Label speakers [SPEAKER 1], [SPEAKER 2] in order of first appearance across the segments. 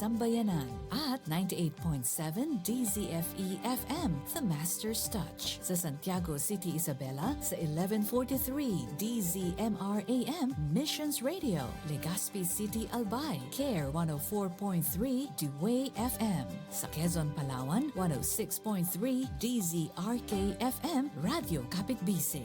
[SPEAKER 1] Sambayanan at 98.7 DZFE-FM, The Master's Touch. Sa Santiago City, Isabela sa 1143 DZMR-AM Missions Radio. Legazpi City, Albay, CARE 104.3 Dewey FM. Sa Quezon, Palawan, 106.3 DZRK-FM Radio Kapitbisig.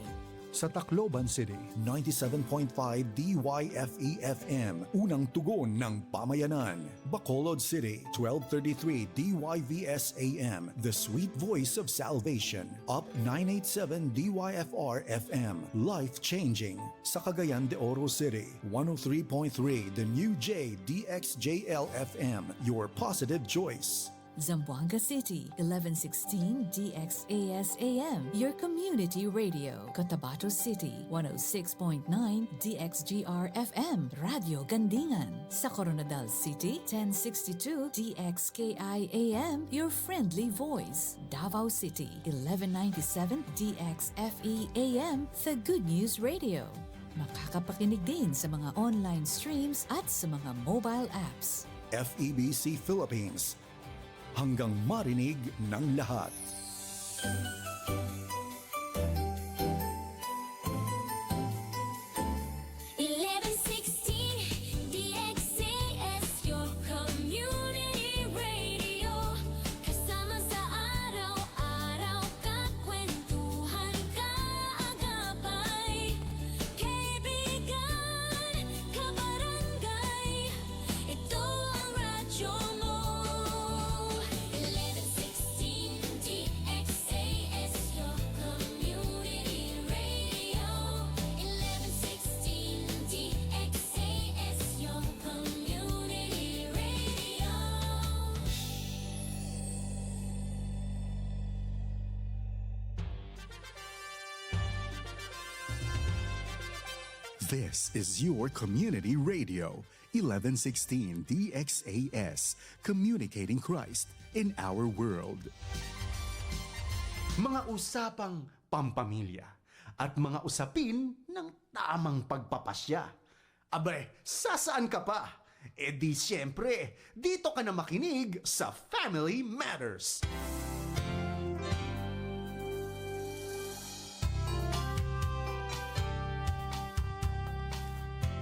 [SPEAKER 2] Sa Tacloban City, 97.5 DYFE-FM, unang tugon ng pamayanan. Bacolod City, 1233 DYVS-AM, the sweet voice of salvation. Up 987 DYFR-FM, life-changing. Sa Cagayan de Oro City, 103.3 The New J DXJL-FM, your positive choice.
[SPEAKER 1] Zamboanga City, 1116 DXAS-AM, your community radio. Cotabato City, 106.9 DXGR-FM, Radio Gandingan. Sa Coronadal City, 1062 DXKI-AM, your friendly voice. Davao City, 1197 DXFE-AM, the Good News Radio. Makakapakinig din sa mga online streams at sa mga mobile apps.
[SPEAKER 2] FEBC Philippines, hanggang marinig ng lahat.
[SPEAKER 3] 1116 DXAS, your community radio. Kasama sa araw-araw, kakwentuhan, kaagapay. Kaibigan, kabarangay, ito ang radyo mo. 1116 DXAS, your community radio. 1116 DXAS, your community radio.
[SPEAKER 2] This is your community radio, 1116 DXAS, communicating Christ in our world.
[SPEAKER 4] Mga usapang pampamilya at mga usapin ng tamang pagpapasya. Abre, sasaan ka pa? E di siyempre, dito ka na makinig sa Family Matters.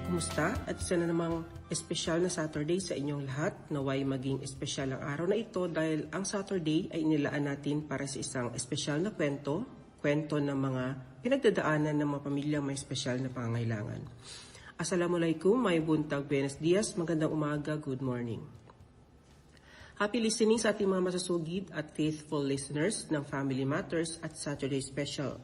[SPEAKER 5] Kumusta? At isa na namang espesyal na Saturday sa inyong lahat. Naway maging espesyal ang araw na ito dahil ang Saturday ay inilaan natin para sa isang espesyal na kwento ng mga pinagdadaanan ng mga pamilyang may espesyal na pangangailangan. Assalamualaikum, may buntag, buenos dias, magandang umaga, good morning. Happy listening sa ating mga masusugid at faithful listeners ng Family Matters at Saturday Special.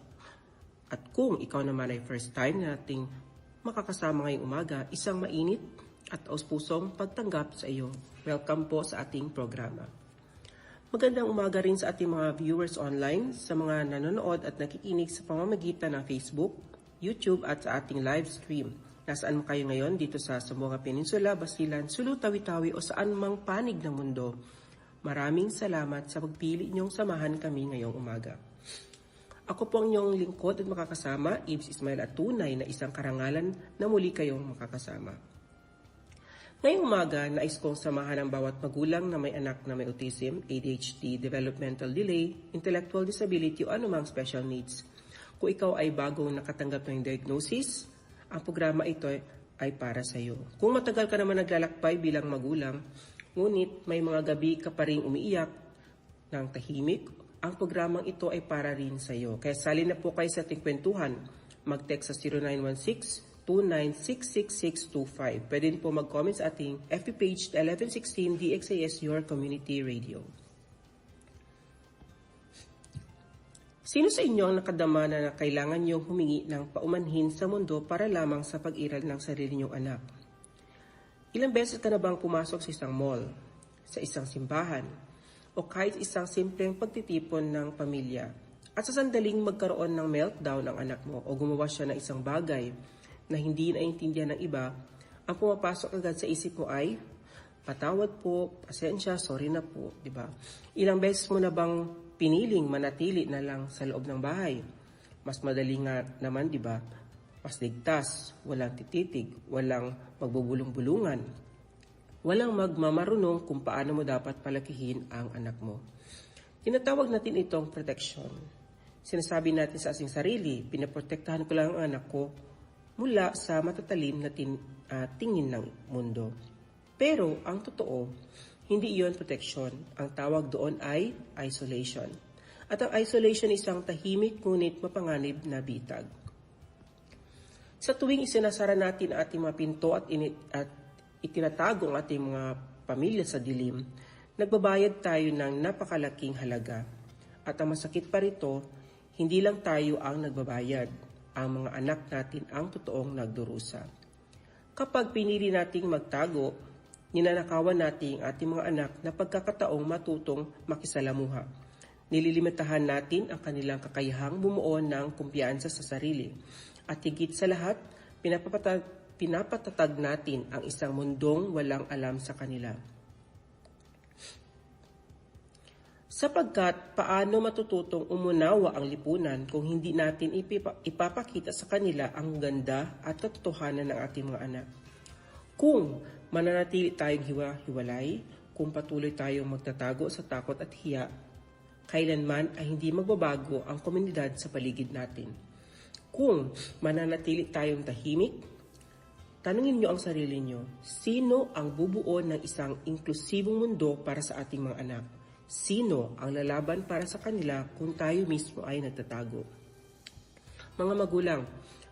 [SPEAKER 5] At kung ikaw naman ay first time na nating makakasama ngayong umaga, isang mainit at aus-pusong pagtanggap sa iyo. Welcome po sa ating programa. Magandang umaga rin sa ating mga viewers online, sa mga nanonood at nakikinig sa pamamagitan ng Facebook, YouTube at sa ating live stream. Nasaan mo kayo ngayon dito sa Zamboanga Peninsula, Basilan, Sulu, Tawi-Tawi o saan mang panig ng mundo. Maraming salamat sa pagpili niyong samahan kami ngayong umaga. Ako po ang inyong lingkod at makakasama, Ibs Ismail at tunay na isang karangalan na muli kayong makakasama. Ngayong umaga, nais kong samahan ang bawat magulang na may anak na may autism, ADHD, developmental delay, intellectual disability o anumang special needs. Kung ikaw ay bagong nakatanggap ng diagnosis, ang programa ito ay para sa iyo. Kung matagal ka naman naglalakbay bilang magulang, ngunit may mga gabi ka pa rin umiiyak ng tahimik, ang programang ito ay para rin sa iyo. Kaya sali na po kayo sa ating kwentuhan. Mag-text sa 0916-2966625. Pwede din po mag-comment sa ating FB page 1116 DXAS Your Community Radio. Sino sa inyo ang nakadama na kailangan niyong humingi ng paumanhin sa mundo para lamang sa pag-iral ng sarili niyong anak? Ilang beses ka na bang pumasok sa isang mall, sa isang simbahan, o kahit isang simpleng pagtitipon ng pamilya at sa sandaling magkaroon ng meltdown ang anak mo o gumawa siya ng isang bagay na hindi naiintindihan ng iba, ang pumapasok agad sa isip mo ay, patawad po, pasensya, sorry na po, di ba? Ilang beses mo na bang piniling manatili na lang sa loob ng bahay? Mas madali nga naman, di ba? Mas ligtas, walang tititig, walang magbubulong-bulungan. Walang magmamarunong kung paano mo dapat palakihin ang anak mo. Tinatawag natin itong protection. Sinasabi natin sa ating sarili, pinaprotektahan ko lang ang anak ko mula sa matatalim na tingin ng mundo. Pero ang totoo, hindi iyon protection. Ang tawag doon ay isolation. At ang isolation ay isang tahimik ngunit mapanganib na bitag. Sa tuwing isinasara natin ang ating mga pinto at itinatago ang ating mga pamilya sa dilim, nagbabayad tayo ng napakalaking halaga. At ang masakit pa rito, hindi lang tayo ang nagbabayad, ang mga anak natin ang totoong nagdurusa. Kapag pinili nating magtago, ninanakawan natin ang ating mga anak na pagkakataong matutong makisalamuha. Nililimitahan natin ang kanilang kakayahang bumuo ng kumpiyansa sa sarili. At higit sa lahat, pinapatatag natin ang isang mundong walang alam sa kanila. Sapagkat paano matututong umunawa ang lipunan kung hindi natin ipapakita sa kanila ang ganda at katotohanan ng ating mga anak? Kung mananatili tayong hiwa-hiwalay, kung patuloy tayong magtatago sa takot at hiya, kailanman ay hindi magbabago ang komunidad sa paligid natin. Kung mananatili tayong tahimik, tanungin niyo ang sarili niyo, sino ang bubuo ng isang inklusibong mundo para sa ating mga anak? Sino ang lalaban para sa kanila kung tayo mismo ay nagtatago? Mga magulang,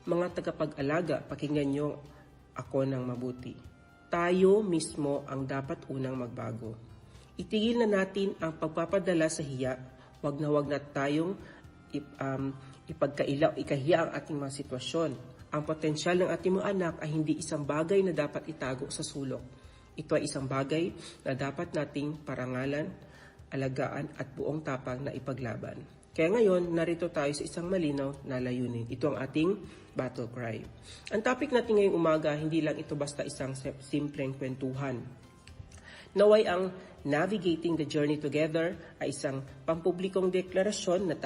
[SPEAKER 5] mga tagapag-alaga, pakinggan niyo ako ng mabuti. Tayo mismo ang dapat unang magbago. Itigil na natin ang pagpapadala sa hiya. Wag na tayong ikahiya ang ating mga sitwasyon. Ang potensyal ng ating mga anak ay hindi isang bagay na dapat itago sa sulok. Ito ay isang bagay na dapat nating parangalan, alagaan at buong tapang na ipaglaban. Kaya ngayon, narito tayo sa isang malinaw na layunin. Ito ang ating battle cry. Ang topic natin ngayong umaga, hindi lang ito basta isang simpleng kwentuhan. Naway ang Navigating the Journey Together ay isang pampublikong deklarasyon na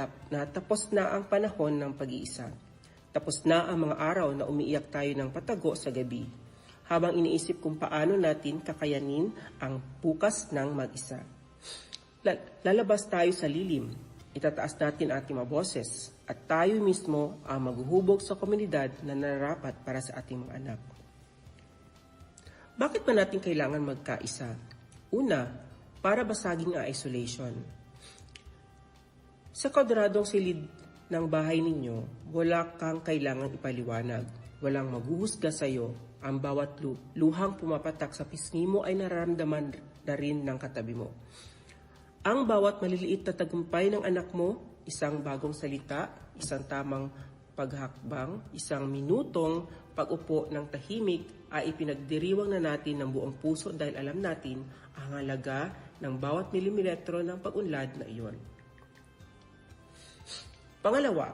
[SPEAKER 5] tapos na ang panahon ng pag-iisa. Tapos na ang mga araw na umiiyak tayo ng patago sa gabi, habang iniisip kung paano natin kakayanin ang bukas ng mag-isa. Lalabas tayo sa lilim, itataas natin ating mga boses, at tayo mismo ang maghuhubog sa komunidad na nararapat para sa ating mga anak. Bakit ba natin kailangan magkaisa? Una, para basagin ang isolation. Sa kwadradong silid ng bahay ninyo, wala kang kailangang ipaliwanag. Walang maghuhusga sa iyo. Ang bawat luhang pumapatak sa pisngi mo ay nararamdaman na rin ng katabi mo. Ang bawat maliliit na tagumpay ng anak mo, isang bagong salita, isang tamang paghakbang, isang minutong pag-upo ng tahimik ay ipinagdiriwang na natin ng buong puso dahil alam natin ang halaga ng bawat milimetro ng pag-unlad na iyon. Pangalawa,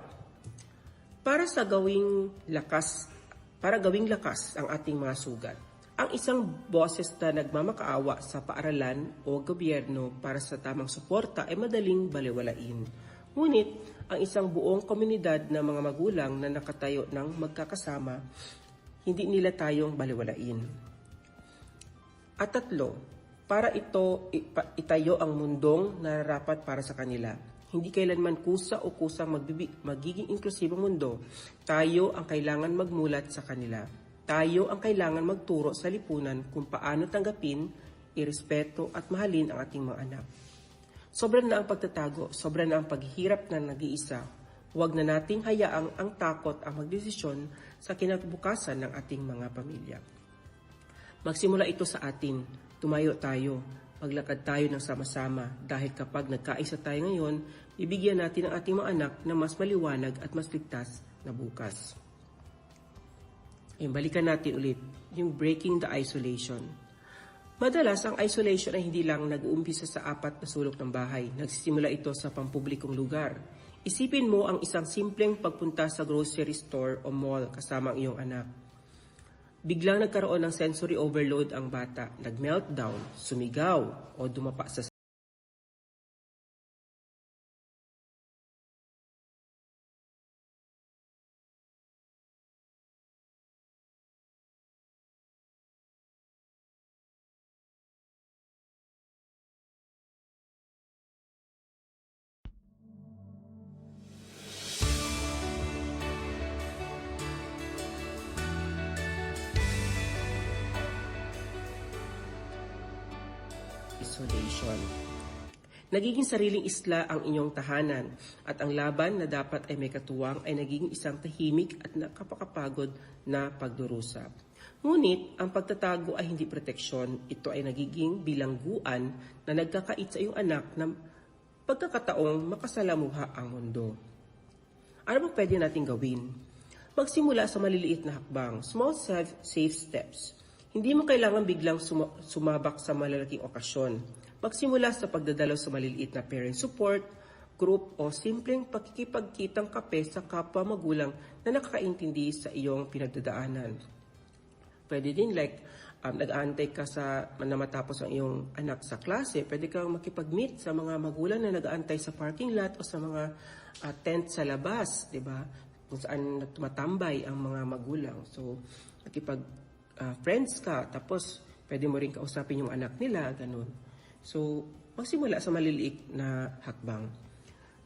[SPEAKER 5] para gawing lakas ang ating mga sugat. Ang isang boses na nagmamakaawa sa paaralan o gobyerno para sa tamang suporta ay madaling balewalain. Ngunit, ang isang buong komunidad ng mga magulang na nakatayo ng magkakasama, hindi nila tayong balewalain. At tatlo, para itayo ang mundong nararapat para sa kanila. Hindi kailanman kusa o kusang magiging inklusibong mundo. Tayo ang kailangan magmulat sa kanila. Tayo ang kailangan magturo sa lipunan kung paano tanggapin, irespeto at mahalin ang ating mga anak. Sobra na ang pagtatago, sobra na ang paghihirap na nag-iisa. Huwag na nating hayaang ang takot ang magdesisyon sa kinabukasan ng ating mga pamilya. Magsimula ito sa atin. Tumayo tayo. Maglakad tayo ng sama-sama dahil kapag nagkaisa tayo ngayon, bibigyan natin ang ating mga anak na mas maliwanag at mas ligtas na bukas. Balikan natin ulit yung breaking the isolation. Madalas, ang isolation ay hindi lang nag-uumpisa sa apat na sulok ng bahay. Nagsisimula ito sa pampublikong lugar. Isipin mo ang isang simpleng pagpunta sa grocery store o mall kasama ang iyong anak. Biglang nagkaroon ng sensory overload ang bata, nag-meltdown, sumigaw o dumapa sa isolation. Nagiging sariling isla ang inyong tahanan at ang laban na dapat ay may katuwang ay nagiging isang tahimik at nakapakapagod na pagdurusa. Ngunit ang pagtatago ay hindi proteksyon, ito ay nagiging bilangguan na nagkakait sa iyong anak na pagkakataong makasalamuha ang mundo. Ano bang pwede natin gawin? Magsimula sa maliliit na hakbang, small safe steps. Hindi mo kailangan biglang sumabak sa malalaking okasyon. Magsimula sa pagdadalaw sa maliliit na parent support, group o simpleng pakikipagkitang kape sa kapwa magulang na nakakaintindi sa iyong pinagdadaanan. Pwede din nag-aantay ka na matapos ang iyong anak sa klase. Pwede kang makipag-meet sa mga magulang na nag-aantay sa parking lot o sa mga tent sa labas, di ba? Kung saan tumatambay ang mga magulang. So, friends ka, tapos pwede mo rin kausapin yung anak nila, ganun. So, magsimula sa maliliit na hakbang.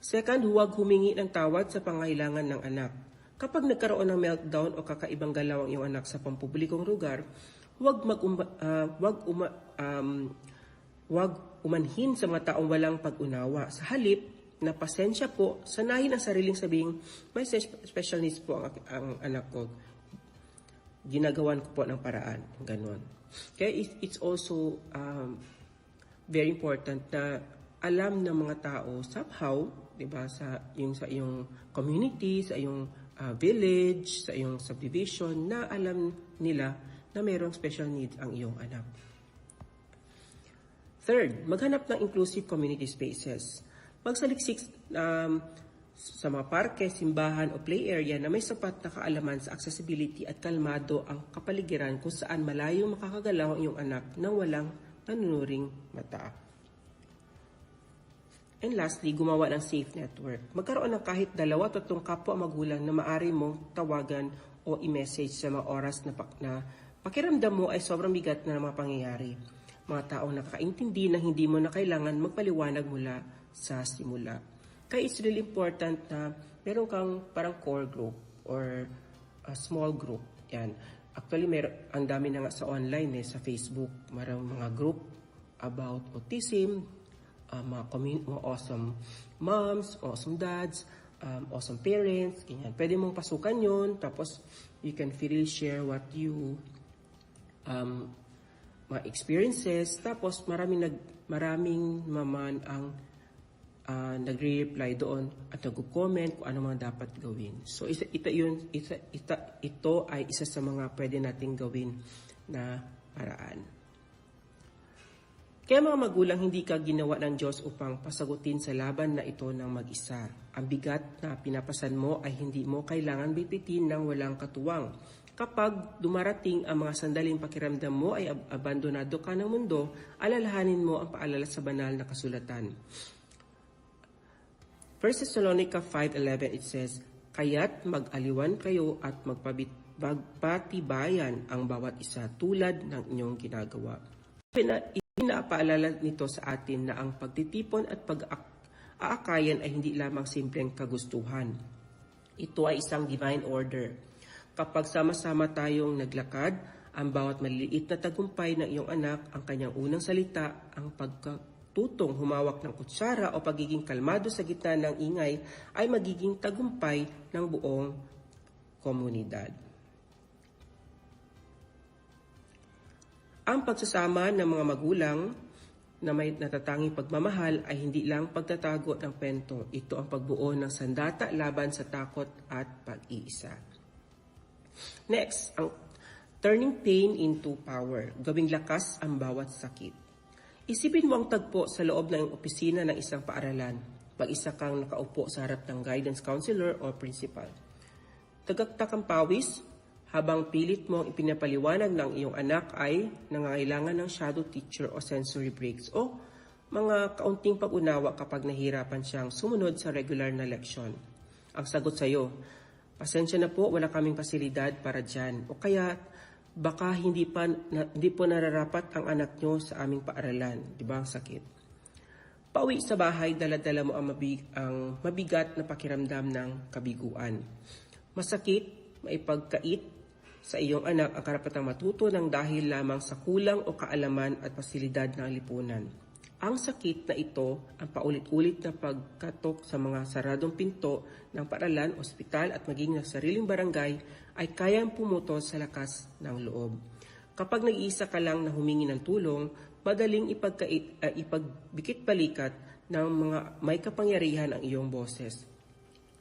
[SPEAKER 5] Second, huwag humingi ng tawad sa pangailangan ng anak. Kapag nagkaroon ng meltdown o kakaibang galaw ang iyong anak sa pampublikong lugar, huwag umanhin sa mga taong walang pag-unawa. Sa halip, na pasensya po, sanahin ang sariling sabing, may special needs po ang anak ko. Ginagawan ko po ng paraan. Ganon. Kaya it's also very important na alam ng mga tao somehow, 'di ba, sa iyong community, sa iyong village, sa iyong subdivision, na alam nila na mayroong special needs ang iyong anak. Third, maghanap ng inclusive community spaces. Magsaliksik sa mga parke, simbahan o play area na may sapat na kaalaman sa accessibility at kalmado ang kapaligiran kung saan malayong makakagalaw ang iyong anak nang walang nanunuring mata. And lastly, gumawa ng safe network. Magkaroon ng kahit 2 o 3 kapwa magulang na maaari mong tawagan o i-message sa mga oras na pakiramdam mo ay sobrang bigat na ng mga pangyayari. Mga taong nakakaintindi na hindi mo na kailangan magpaliwanag mula sa simula. Kaya it's really important na meron kang parang core group or a small group. Yan. Actually, ang dami na nga sa online sa Facebook. Marang mga group about autism, mga awesome moms, awesome dads, awesome parents, ganyan. Pwede mong pasukan yun, tapos you can freely share what you mga experiences, tapos maraming maman ang nagre-reply doon at nag-comment kung ano mga dapat gawin. So ito ay isa sa mga pwede nating gawin na paraan. Kaya mga magulang, hindi ka ginawa ng Diyos upang pasagutin sa laban na ito ng mag-isa. Ang bigat na pinapasan mo ay hindi mo kailangan bipitin ng walang katuwang. Kapag dumarating ang mga sandaling pakiramdam mo ay abandonado ka ng mundo, alalahanin mo ang paalala sa banal na kasulatan. 1 Thessalonica 5:11, it says, "Kaya't mag-aliwan kayo at magpatibayan ang bawat isa tulad ng inyong ginagawa." Pinapaalala nito sa atin na ang pagtitipon at pag-aakayan ay hindi lamang simpleng kagustuhan. Ito ay isang divine order. Kapag sama-sama tayong naglakad, ang bawat maliliit na tagumpay ng iyong anak, ang kanyang unang salita, ang pagkatutong humawak ng kutsara o pagiging kalmado sa gitna ng ingay ay magiging tagumpay ng buong komunidad. Ang pagsasama ng mga magulang na may natatanging pagmamahal ay hindi lang pagtatago ng kwento. Ito ang pagbuo ng sandata laban sa takot at pag-iisa. Next, ang turning pain into power. Gawing lakas ang bawat sakit. Isipin mo ang tagpo sa loob ng opisina ng isang paaralan. Mag-isa kang nakaupo sa harap ng guidance counselor o principal. Tagaktak ang pawis, habang pilit mong ipinapaliwanag ng iyong anak ay nangangailangan ng shadow teacher o sensory breaks o mga kaunting pag-unawa kapag nahirapan siyang sumunod sa regular na leksyon. Ang sagot sa iyo, "Pasensya na po, wala kaming pasilidad para dyan." O kaya, "Baka hindi po nararapat ang anak nyo sa aming paaralan." Di ba ang sakit? Pauwi sa bahay, dala-dala mo ang mabigat na pakiramdam ng kabiguan. Masakit, maipagkait sa iyong anak ang karapatang matuto ng dahil lamang sa kulang o kaalaman at pasilidad ng lipunan. Ang sakit na ito, ang paulit-ulit na pagkatok sa mga saradong pinto ng paaralan, ospital at maging ng sariling barangay ay kayang pumutol sa lakas ng loob. Kapag nag-iisa ka lang na humingi ng tulong, madaling ipagbikit-balikat ng mga may kapangyarihan ang iyong boses.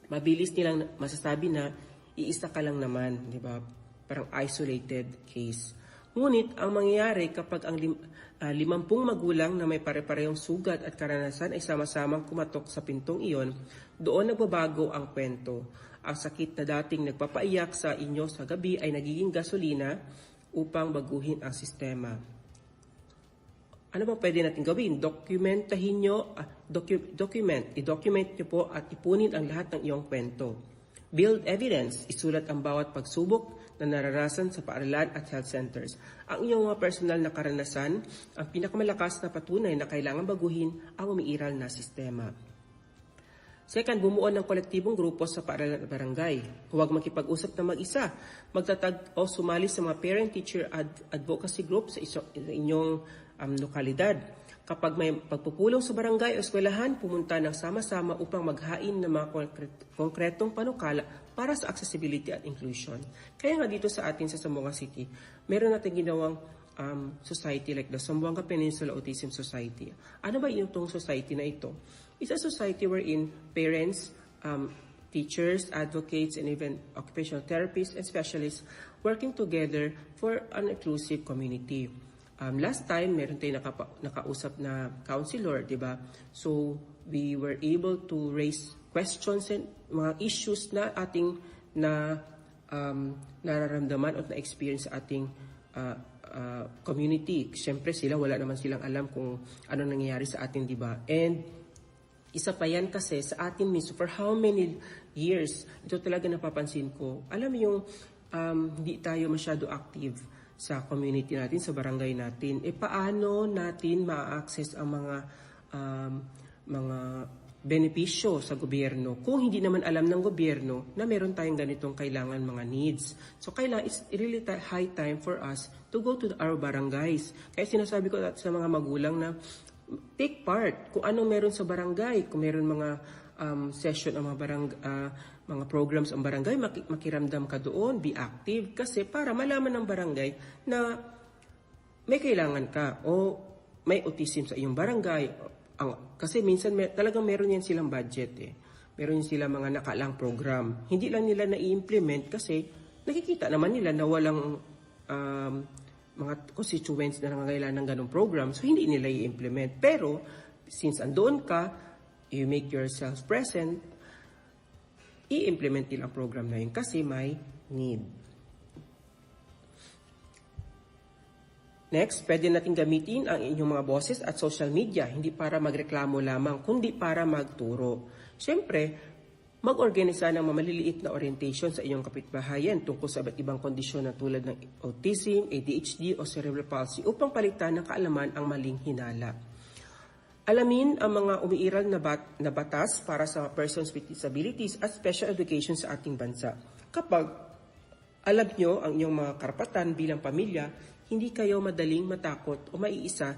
[SPEAKER 5] Mabilis nilang masasabi na iisa ka lang naman, di ba? Parang isolated case. Ngunit ang mangyayari kapag ang 50 magulang na may pare-parehong sugat at karanasan ay sama-samang kumatok sa pintong iyon, doon nagbabago ang kwento. Ang sakit na dating nagpapaiyak sa inyo sa gabi ay nagiging gasolina upang baguhin ang sistema. Ano ba pwede natin gawin? I-document nyo po at ipunin ang lahat ng iyong kwento. Build evidence, isulat ang bawat pagsubok na naranasan sa paaralan at health centers. Ang iyong mga personal na karanasan, ang pinakamalakas na patunay na kailangan baguhin ang umiiral na sistema. Second, bumuo ng kolektibong grupo sa paaralan at barangay. Huwag makipag-usap na mag-isa. Magtatag o sumali sa mga parent-teacher advocacy group sa inyong lokalidad. Kapag may pagpupulong sa barangay o eskwelahan, pumunta ng sama-sama upang maghain ng mga konkretong panukala para sa accessibility at inclusion. Kaya nga dito sa atin sa Zamboanga City, meron natin ginawang society like the Zamboanga Peninsula Autism Society. Ano ba itong society na ito? It's a society wherein parents, teachers, advocates, and even occupational therapists and specialists working together for an inclusive community. Last time, meron tayong nakausap na counselor, di ba? So, we were able to raise questions and mga issues na ating nararamdaman at na-experience sa ating community. Siyempre, wala naman silang alam kung ano nangyayari sa atin, di ba? And isa pa yan kasi sa atin mismo, for how many years, ito talaga napapansin ko. Alam mo yung hindi tayo masyado active sa community natin, sa barangay natin. Paano natin ma-access ang mga benepisyo sa gobyerno kung hindi naman alam ng gobyerno na meron tayong ganitong kailangan mga needs. So it's really high time for us to go to our barangays. Kaya sinasabi ko sa mga magulang na take part kung anong meron sa barangay, kung meron mga session ang mga programs ang barangay, makiramdam ka doon, be active, kasi para malaman ng barangay na may kailangan ka o may autism sa iyong barangay. Kasi minsan talagang meron yan silang budget Meron yan silang mga nakalang program. Hindi lang nila na-i-implement kasi nakikita naman nila na walang mga constituents na nangangailangan ng ganong program, so hindi nila i-implement. Pero since andoon ka, you make yourself present, i-implement nila ang program na yun kasi may need. Next, pwede natin gamitin ang inyong mga boses at social media, hindi para magreklamo lamang, kundi para magturo. Siyempre, mag-organisa ng maliliit na orientation sa iyong kapitbahayan tungkol sa iba't ibang kondisyon na tulad ng autism, ADHD o cerebral palsy upang palitan ng kaalaman ang maling hinala. Alamin ang mga umiiral na batas para sa persons with disabilities at special education sa ating bansa. Kapag alam nyo ang inyong mga karapatan bilang pamilya, hindi kayo madaling matakot o maiisa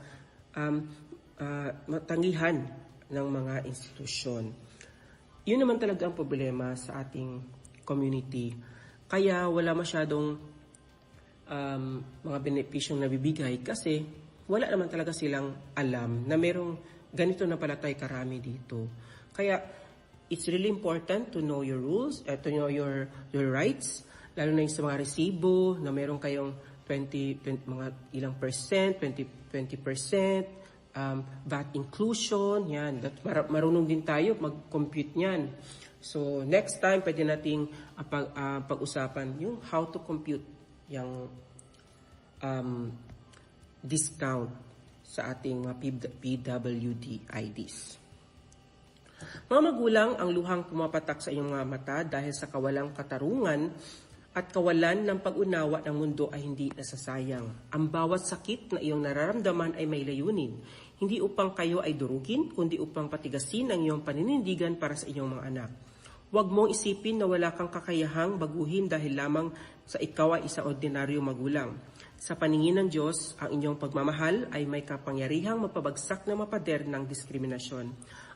[SPEAKER 5] matanggihan ng mga institusyon. Yun naman talaga ang problema sa ating community. Kaya wala masyadong mga benepisyong nabibigay kasi wala naman talaga silang alam na merong ganito na pala tayo karami dito. Kaya it's really important to know your rules, to know your rights, lalo na yung sa mga resibo na meron kayong 20 mga ilang percent, 20%, VAT inclusion, yan. Marunong din tayo mag-compute niyan. So next time, pwede nating pag-usapan yung how to compute yung discount sa ating mga PWD IDs. Mga magulang, ang luhang pumapatak sa iyong mga mata dahil sa kawalang katarungan at kawalan ng pag-unawa ng mundo ay hindi nasasayang. Ang bawat sakit na iyong nararamdaman ay may layunin, hindi upang kayo ay durugin, kundi upang patigasin ang iyong paninindigan para sa iyong mga anak. Huwag mong isipin na wala kang kakayahang baguhin dahil lamang sa ikaw ay isang ordinaryong magulang. Sa paningin ng Diyos, ang inyong pagmamahal ay may kapangyarihang mapabagsak na mapader ng diskriminasyon.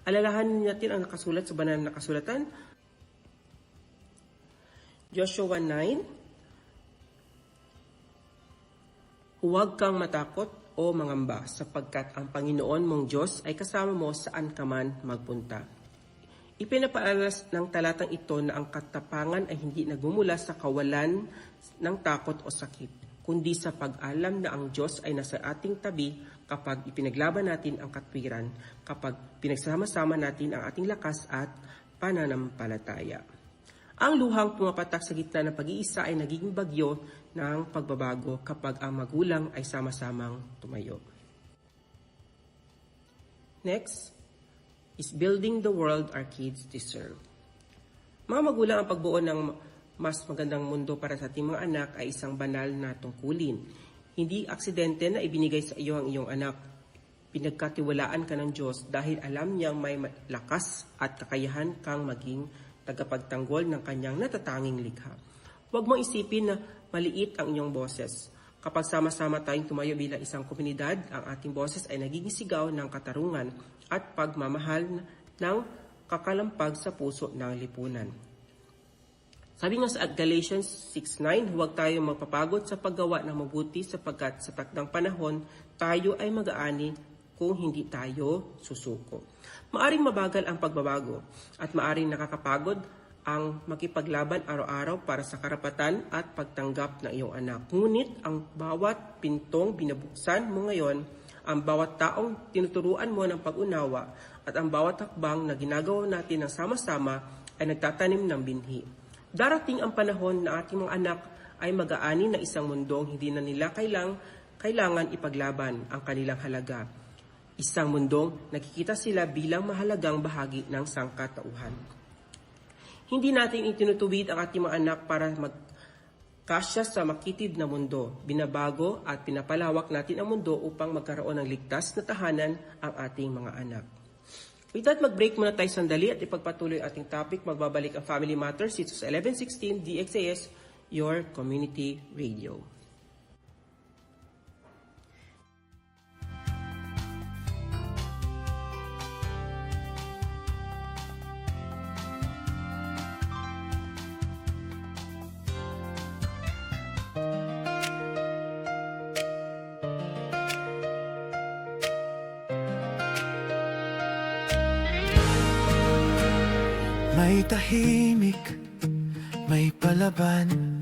[SPEAKER 5] Alalahanin natin ang nakasulat sa banal na kasulatan. Joshua 9, huwag kang matakot o mangamba sapagkat ang Panginoon mong Diyos ay kasama mo saan ka man magpunta. Ipinapaalas ng talatang ito na ang katapangan ay hindi nagmumula sa kawalan ng takot o sakit, kundi sa pag-alam na ang Diyos ay nasa ating tabi kapag ipinaglaban natin ang katwiran, kapag pinagsama-sama natin ang ating lakas at pananampalataya. Ang luhang pumapatak sa gitna ng pag-iisa ay nagiging bagyo ng pagbabago kapag ang magulang ay sama-samang tumayo. Next is building the world our kids deserve. Mga magulang, ang pagbuo ng mas magandang mundo para sa ating mga anak ay isang banal na tungkulin. Hindi aksidente na ibinigay sa iyo ang iyong anak. Pinagkatiwalaan ka ng Diyos dahil alam niyang may lakas at kakayahan kang maging tagapagtanggol ng kanyang natatanging likha. Huwag mong isipin na maliit ang inyong boses. Kapag sama-sama tayong tumayo bilang isang komunidad, ang ating boses ay nagiging sigaw ng katarungan at pagmamahal ng kakalampag sa puso ng lipunan. Sabi nga sa Galatians 6:9, huwag tayo magpapagod sa paggawa ng mabuti sapagkat sa takdang panahon tayo ay mag-aani kung hindi tayo susuko. Maaring mabagal ang pagbabago at maaring nakakapagod ang makipaglaban araw-araw para sa karapatan at pagtanggap ng iyong anak. Ngunit ang bawat pintong binubuksan mo ngayon, ang bawat taong tinuturuan mo ng pag-unawa at ang bawat hakbang na ginagawa natin ng sama-sama ay nagtatanim ng binhi. Darating ang panahon na ating mga anak ay mag-aani na isang mundong hindi na nila kailangan ipaglaban ang kanilang halaga. Isang mundong nakikita sila bilang mahalagang bahagi ng sangkatauhan. Hindi natin itinutuwid ang ating mga anak para magkasya sa makitid na mundo. Binabago at pinapalawak natin ang mundo upang magkaroon ng ligtas na tahanan ang ating mga anak. With that, mag-break muna tayo sandali at ipagpatuloy ang ating topic. Magbabalik ang Family Matters dito sa 1116 DXAS, your community radio.
[SPEAKER 6] May tahimik, may palaban,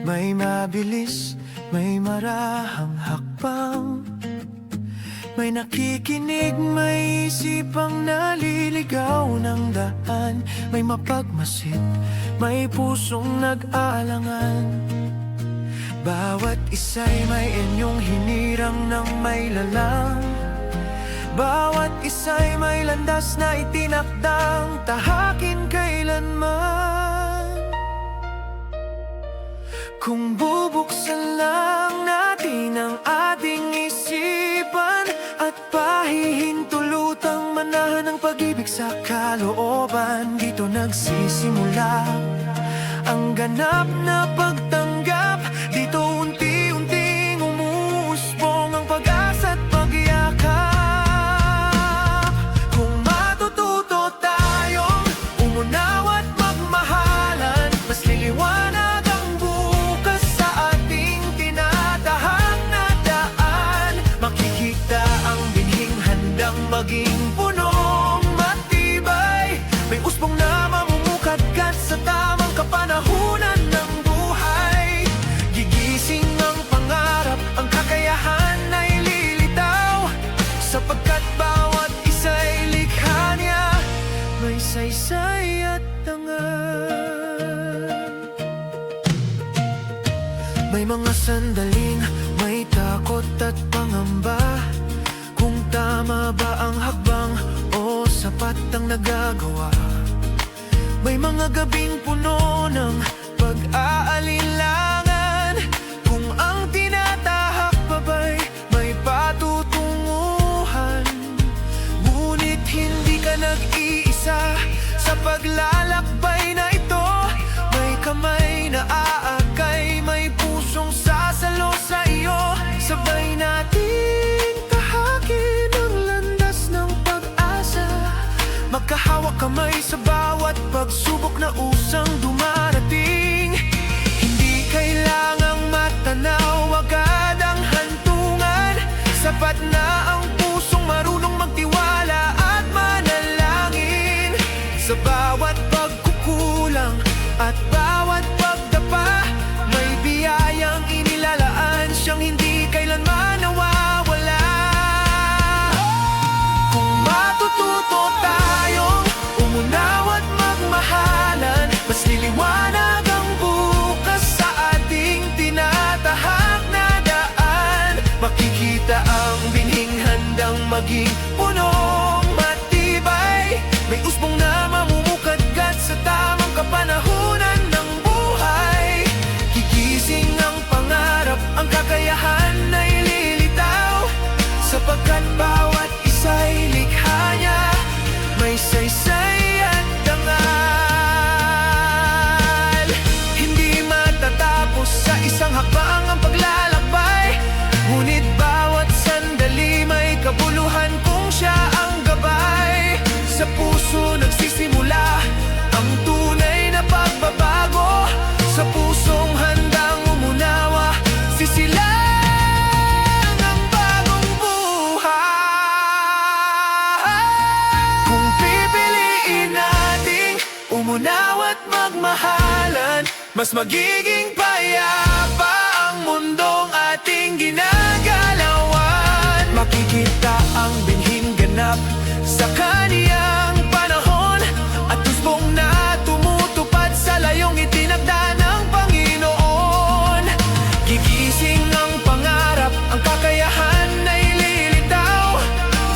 [SPEAKER 6] may mabilis, may marahang hakbang. May nakikinig, may isipang naliligaw ng daan. May mapagmasid, may pusong nag-aalangan. Bawat isa'y may inyong hinirang ng may lalang. Bawat isa'y may landas na itinakdang tahakin kailanman. Kung bubuksan lang natin ang ating isipan at pahihintulutang manahan ng pag-ibig sa kalooban, dito nagsisimula ang ganap na pagtanggap. Dito unti-unting umuusbong ang pag-asa at pagyakap. Umunawa't magmahalan, mas liliwanag ang bukas sa ating tinatahak na daan. Makikita ang binhing handang maging punong matibay. May usbong na mamumukadkad sa tamang kapanahunan ng buhay. Gigising ang pangarap, ang kakayahan ay lilitaw, sapagkat bawat isa'y likha niya may saysay at tangan. May mga sandaling may takot at pangamba, kung tama ba ang hakbang o sapat ang nagagawa. May mga gabing puno ng pag-aalilangan, kung ang tinatahak pa ba'y may patutunguhan. Ngunit hindi ka nag-iisa sa paglalakbay na ito. May kamay na aakay, may pusong sasalo kamay sa bawat pagsubok na usang dumarating. Hindi kailangang matanaw agad ang hantungan. Sapat na ang pusong marunong magtiwala at manalangin. Sa bawat pagkukulang at bawat pagdapa, may biyayang inilalaan siyang hindi kailanman nawawala. Kung matututo tayong umunaw at magmahalan, mas liliwanag ang bukas sa ating tinatahak na daan. Makikita ang binhing handang maging punong matibay. May usbong na mamumukadkad sa tamang kapanahunan ng buhay. Gigising ang pangarap, ang kakayahan ay lilitaw, sapagkat bawat isa'y likha niya, may saysay at dangal. Hindi matatapos sa isang hakbang ang paglalakbay, ngunit bawat sandali may kabuluhan kung siya ang gabay. Sa puso nagsisimula ang tunay na pagbabago, sa pusong handang umunawa, sisilang ang bagong buhay. Kung pipiliin nating umunaw at magmahalan, mas magiging payapa ang mundong ating ginagalawan. Makikita ang binhing ganap sa kaniyang panahon, at usbong na tumutupad sa layong itinakda ng Panginoon. Gigising ang pangarap, ang kakayahan ay lilitaw,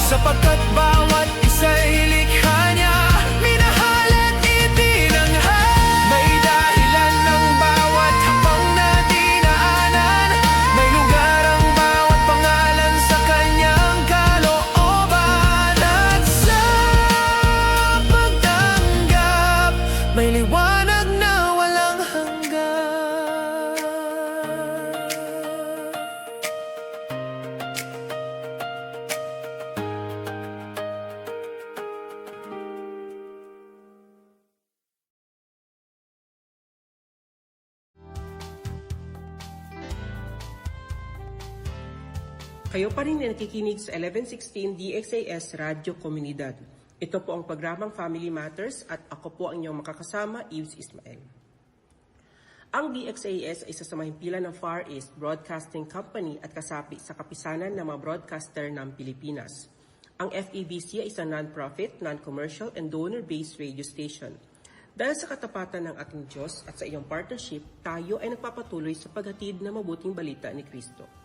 [SPEAKER 6] sapagkat bawat isa'y likha niya, minahal at itinanghal. May dahilan ng bawat hakbang na dinaanan, may lugar ang bawat pangalan sa kanyang kalooban. At sa pagtanggap, may liwanag na walang hanggan.
[SPEAKER 5] Kayo pa rin na nakikinig sa 1116 DXAS Radio Komunidad. Ito po ang programang Family Matters at ako po ang inyong makakasama, Yves Ismael. Ang DXAS ay isa sa mahimpilan ng Far East Broadcasting Company at kasapi sa kapisanan ng mga broadcaster ng Pilipinas. Ang FEBC ay isang non-profit, non-commercial, and donor-based radio station. Dahil sa katapatan ng ating Diyos at sa iyong partnership, tayo ay nagpapatuloy sa paghatid ng mabuting balita ni Kristo.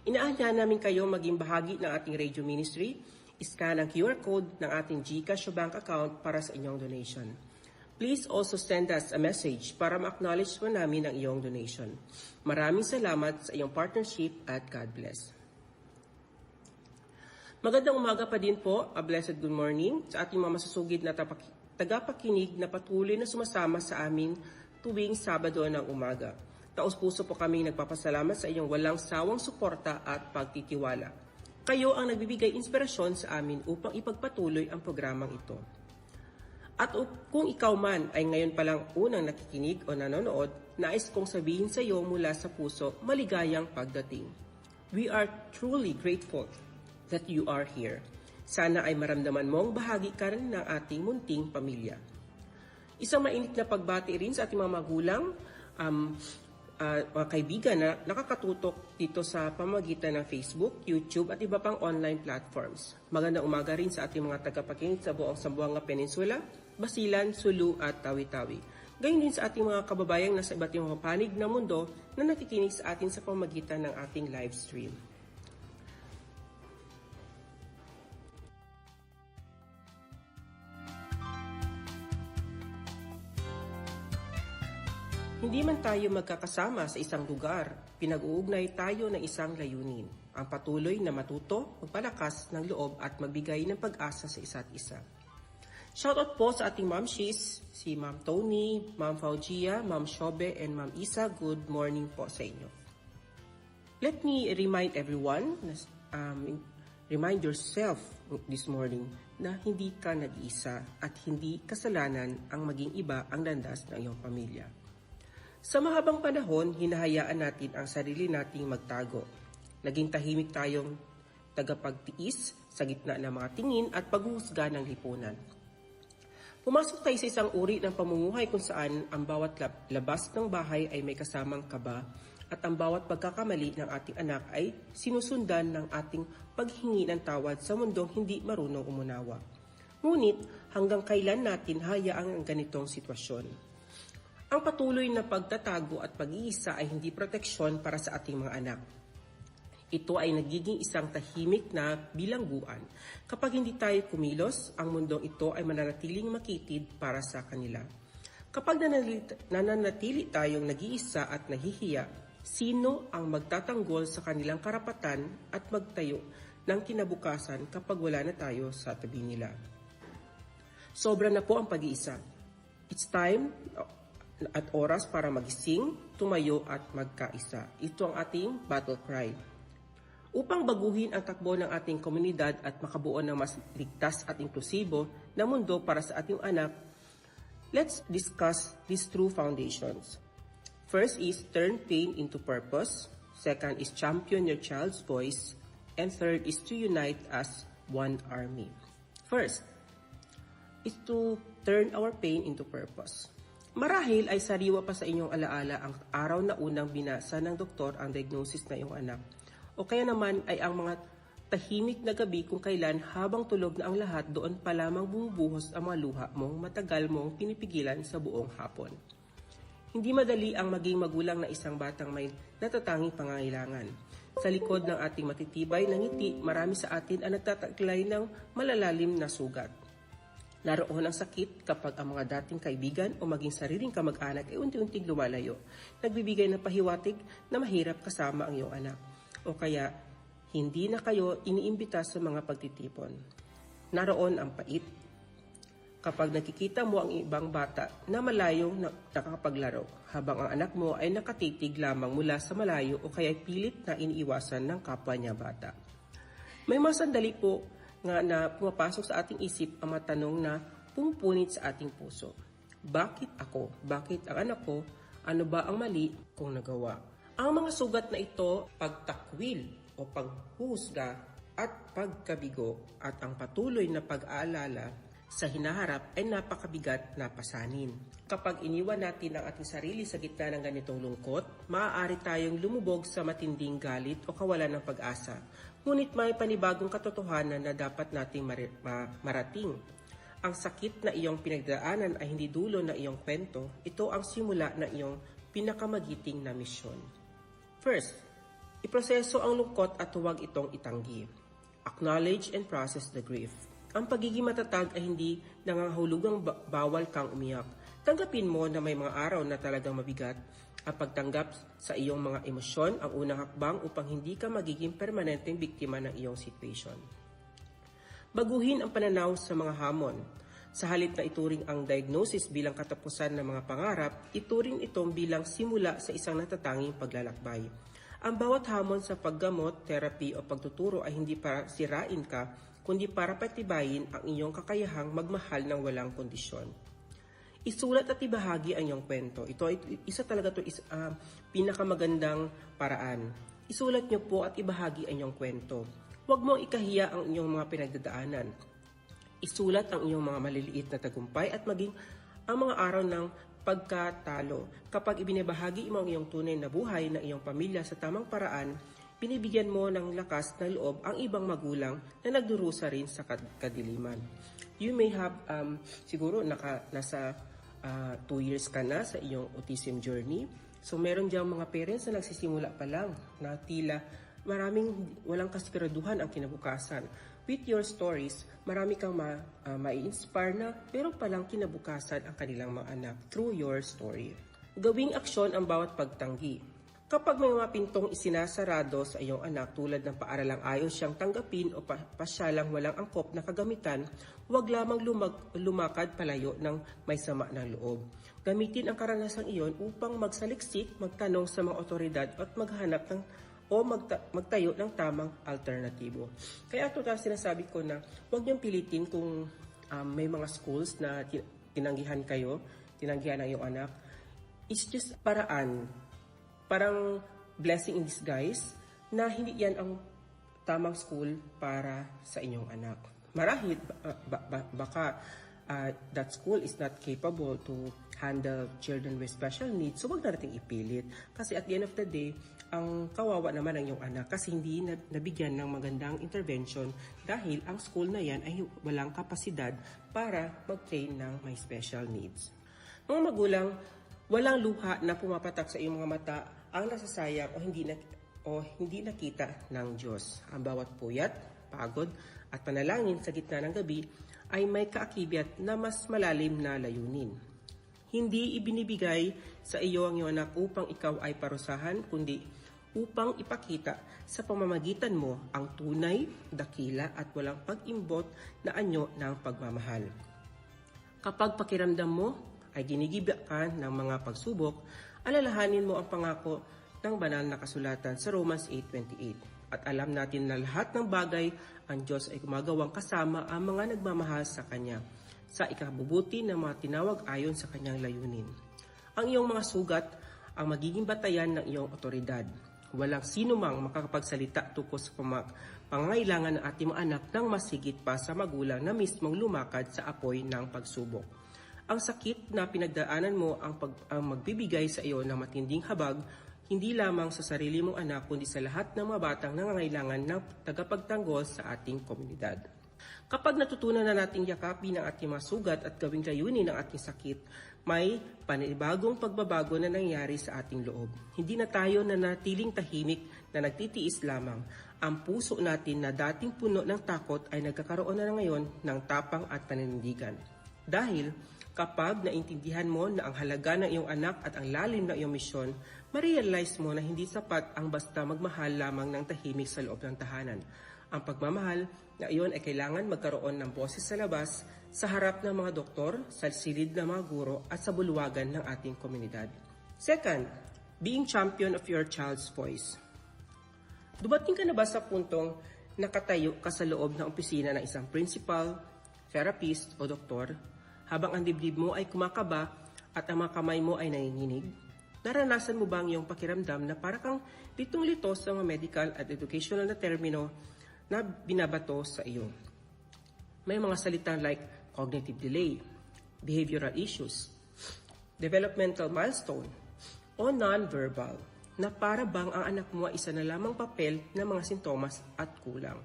[SPEAKER 5] Inaanyahan namin kayo maging bahagi ng ating radio ministry. Iscan ang QR code ng ating GCash o bank account para sa inyong donation. Please also send us a message para ma-acknowledge mo namin ang iyong donation. Maraming salamat sa iyong partnership at God bless. Magandang umaga pa din po, a blessed good morning sa ating mga masusugid na tagapakinig na patuloy na sumasama sa amin tuwing Sabado ng umaga. Taos-puso po kaming nagpapasalamat sa iyong walang sawang suporta at pagtitiwala. Kayo ang nagbibigay inspirasyon sa amin upang ipagpatuloy ang programang ito. At kung ikaw man ay ngayon palang unang nakikinig o nanonood, nais kong sabihin sa iyo mula sa puso, maligayang pagdating. We are truly grateful that you are here. Sana ay maramdaman mong bahagi ka rin ng ating munting pamilya. Isang mainit na pagbati rin sa ating mga magulang, mga kaibigan na nakakatutok dito sa pamamagitan ng Facebook, YouTube at iba pang online platforms. Magandang umaga rin sa ating mga tagapakinig sa buong Zamboanga Peninsula, Basilan, Sulu at Tawi-Tawi. Gayon din sa ating mga kababayang nasa iba't ibang panig ng mundo na nakikinig sa atin sa pamamagitan ng ating live stream. Hindi man tayo magkakasama sa isang lugar, pinag-uugnay tayo ng isang layunin, ang patuloy na matuto, magpalakas ng loob at magbigay ng pag-asa sa isa't isa. Shoutout po sa ating Ma'am Shiz, si Ma'am Tony, Ma'am Faugia, Ma'am Shobe, and Ma'am Isa. Good morning po sa inyo. Let me remind everyone, remind yourself this morning na hindi ka nag-iisa at hindi kasalanan ang maging iba ang landas ng iyong pamilya. Sa mahabang panahon, hinahayaan natin ang sarili nating magtago. Naging tahimik tayong tagapagtiis sa gitna ng mga tingin at paghuhusga ng lipunan. Pumasok tayo sa isang uri ng pamumuhay kung saan ang bawat labas ng bahay ay may kasamang kaba at ang bawat pagkakamali ng ating anak ay sinusundan ng ating paghingi ng tawad sa mundong hindi marunong umunawa. Ngunit hanggang kailan natin hayaan ang ganitong sitwasyon? Ang patuloy na pagtatago at pag-iisa ay hindi proteksyon para sa ating mga anak. Ito ay nagiging isang tahimik na bilangguan. Kapag hindi tayo kumilos, ang mundong ito ay mananatiling makitid para sa kanila. Kapag nananatili tayong nag-iisa at nahihiya, sino ang magtatanggol sa kanilang karapatan at magtayo ng kinabukasan kapag wala na tayo sa tabi nila? Sobra na po ang pag-iisa. It's time at oras para magising, tumayo at magkaisa. Ito ang ating battle cry. Upang baguhin ang takbo ng ating komunidad at makabuo ng mas ligtas at inklusibo na mundo para sa ating anak, let's discuss these true foundations. First is turn pain into purpose. Second is champion your child's voice. And third is to unite as one army. First is to turn our pain into purpose. Marahil ay sariwa pa sa inyong alaala ang araw na unang binasa ng doktor ang diagnosis na iyong anak. O kaya naman ay ang mga tahimik na gabi kung kailan habang tulog na ang lahat doon pa lamang bumubuhos ang mga luha mong matagal mong pinipigilan sa buong hapon. Hindi madali ang maging magulang na isang batang may natatanging pangangailangan. Sa likod ng ating matitibay na ngiti, marami sa atin ang nagtataglay ng malalalim na sugat. Naroon ang sakit kapag ang mga dating kaibigan o maging sariling kamag-anak ay unti-unting lumalayo, nagbibigay ng pahiwatig na mahirap kasama ang iyong anak. O kaya, hindi na kayo iniimbita sa mga pagtitipon. Naroon ang pait. Kapag nakikita mo ang ibang bata na malayong nakakapaglaro, habang ang anak mo ay nakatitig lamang mula sa malayo o kaya pilit na iniiwasan ng kapwa niya bata. May mga sandali po nga na pumapasok sa ating isip ang mga tanong na pumupunit sa ating puso. Bakit ako? Bakit ang anak ko? Ano ba ang mali kong nagawa? Ang mga sugat na ito, pagtakwil o paghuhusga at pagkabigo at ang patuloy na pag-aalala sa hinaharap ay napakabigat na pasanin. Kapag iniwan natin ang ating sarili sa gitna ng ganitong lungkot, maaari tayong lumubog sa matinding galit o kawalan ng pag-asa. Ngunit may panibagong katotohanan na dapat nating marating. Ang sakit na iyong pinagdaanan ay hindi dulo na iyong kwento, ito ang simula na iyong pinakamagiting na misyon. First, iproseso ang lungkot at huwag itong itanggi. Acknowledge and process the grief. Ang pagiging matatag ay hindi nangangahulugang bawal kang umiyak. Tanggapin mo na may mga araw na talagang mabigat. Ang pagtanggap sa iyong mga emosyon ang unang hakbang upang hindi ka magiging permanenteng biktima ng iyong situation. Baguhin ang pananaw sa mga hamon. Sa halip na ituring ang diagnosis bilang katapusan ng mga pangarap, ituring itong bilang simula sa isang natatanging paglalakbay. Ang bawat hamon sa paggamot, therapy o pagtuturo ay hindi para sirain ka, kundi para patibayin ang iyong kakayahang magmahal ng walang kondisyon. Isulat at ibahagi ang iyong kwento. Ito ay pinakamagandang paraan. Isulat niyo po at ibahagi ang iyong kwento. Huwag mong ikahiya ang iyong mga pinagdadaanan. Isulat ang iyong mga maliliit na tagumpay at maging ang mga araw ng pagkatalo. Kapag ibinibahagi mo ang iyong tunay na buhay ng iyong pamilya sa tamang paraan, binibigyan mo ng lakas na loob ang ibang magulang na nagdurusa rin sa kadiliman. You may have, siguro nasa 2 years ka na sa iyong autism journey. So meron diyang mga parents na nagsisimula pa lang na tila maraming walang kasiguraduhan ang kinabukasan. With your stories, marami kang ma-inspire na meron palang kinabukasan ang kanilang mga anak through your story. Gawing aksyon ang bawat pagtanggi. Kapag may mga pintong isinasarado sa iyong anak tulad ng paaralang ayaw siyang tanggapin o pasyalang walang angkop na kagamitan, huwag lamang lumakad palayo ng may sama ng loob. Gamitin ang karanasang iyon upang magsaliksik, magtanong sa mga otoridad at maghanap ng o magtayo ng tamang alternatibo. Kaya ito sinasabi ko na huwag niyong pilitin kung may mga schools na tinanggihan ng iyong anak. It's just paraan, parang blessing in disguise na hindi yan ang tamang school para sa inyong anak. Marahil, baka that school is not capable to handle children with special needs, so wag na natin ipilit. Kasi at the end of the day, ang kawawa naman ang iyong anak kasi hindi nabigyan ng magandang intervention dahil ang school na yan ay walang kapasidad para mag-train ng may special needs. Mga magulang, walang luha na pumapatak sa iyong mga mata ang nasasayang o hindi nakita ng Diyos. Ang bawat puyat, pagod, at panalangin sa gitna ng gabi ay may kaakibat na mas malalim na layunin. Hindi ibinibigay sa iyo ang iyong anak upang ikaw ay parusahan, kundi upang ipakita sa pamamagitan mo ang tunay, dakila at walang pag-imbot na anyo ng pagmamahal. Kapag pakiramdam mo ay ginigiba ka ng mga pagsubok, alalahanin mo ang pangako ng banal na kasulatan sa Romans 8:28. At alam natin na lahat ng bagay ang Diyos ay gumagawang kasama ang mga nagmamahal sa Kanya, sa ikabubuti ng mga tinawag ayon sa Kanyang layunin. Ang iyong mga sugat ang magiging batayan ng iyong otoridad. Walang sino mang makakapagsalita tukol sa pangangailangan ng ating mga anak ng mas higit pa sa magulang na mismong lumakad sa apoy ng pagsubok. Ang sakit na pinagdaanan mo ang magbibigay sa iyo ng matinding habag, hindi lamang sa sarili mong anak, kundi sa lahat ng mga batang nangangailangan ng tagapagtanggol sa ating komunidad. Kapag natutunan na nating yakapin ang ating mga sugat at gawing layunin ng ating sakit, may panibagong pagbabago na nangyari sa ating loob. Hindi na tayo nanatiling tahimik na nagtitiis lamang. Ang puso natin na dating puno ng takot ay nagkakaroon na ngayon ng tapang at paninindigan. Dahil kapag naintindihan mo na ang halaga ng iyong anak at ang lalim ng iyong misyon, ma-realize mo na hindi sapat ang basta magmahal lamang ng tahimik sa loob ng tahanan. Ang pagmamahal na iyon ay kailangan magkaroon ng boses sa labas, sa harap ng mga doktor, sa silid ng mga guro at sa bulwagan ng ating komunidad. Second, being champion of your child's voice. Dumating ka na ba sa puntong nakatayo ka sa loob ng opisina ng isang principal, therapist o doktor, habang ang dibdib mo ay kumakaba at ang mga kamay mo ay nanginginig? Naranasan mo ba ang iyong pakiramdam na para kang litong-lito sa mga medical at educational na termino na binabato sa iyo? May mga salitang like cognitive delay, behavioral issues, developmental milestone, o non-verbal na para bang ang anak mo ay isa na lamang papel ng mga sintomas at kulang.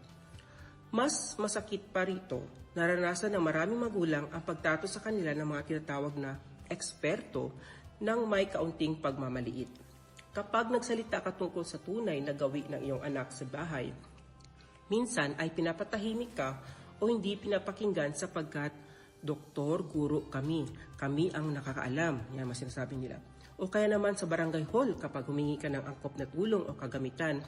[SPEAKER 5] Mas masakit pa rito, naranasan ng maraming magulang ang pagtato sa kanila ng mga tinatawag na eksperto ng may kaunting pagmamaliit. Kapag nagsalita ka tungkol sa tunay na gawi ng iyong anak sa bahay, minsan ay pinapatahimik ka o hindi pinapakinggan sapagkat doktor, guro, kami ang nakakaalam, yan mas sinasabi nila. O kaya naman sa barangay hall kapag humingi ka ng angkop na tulong o kagamitan,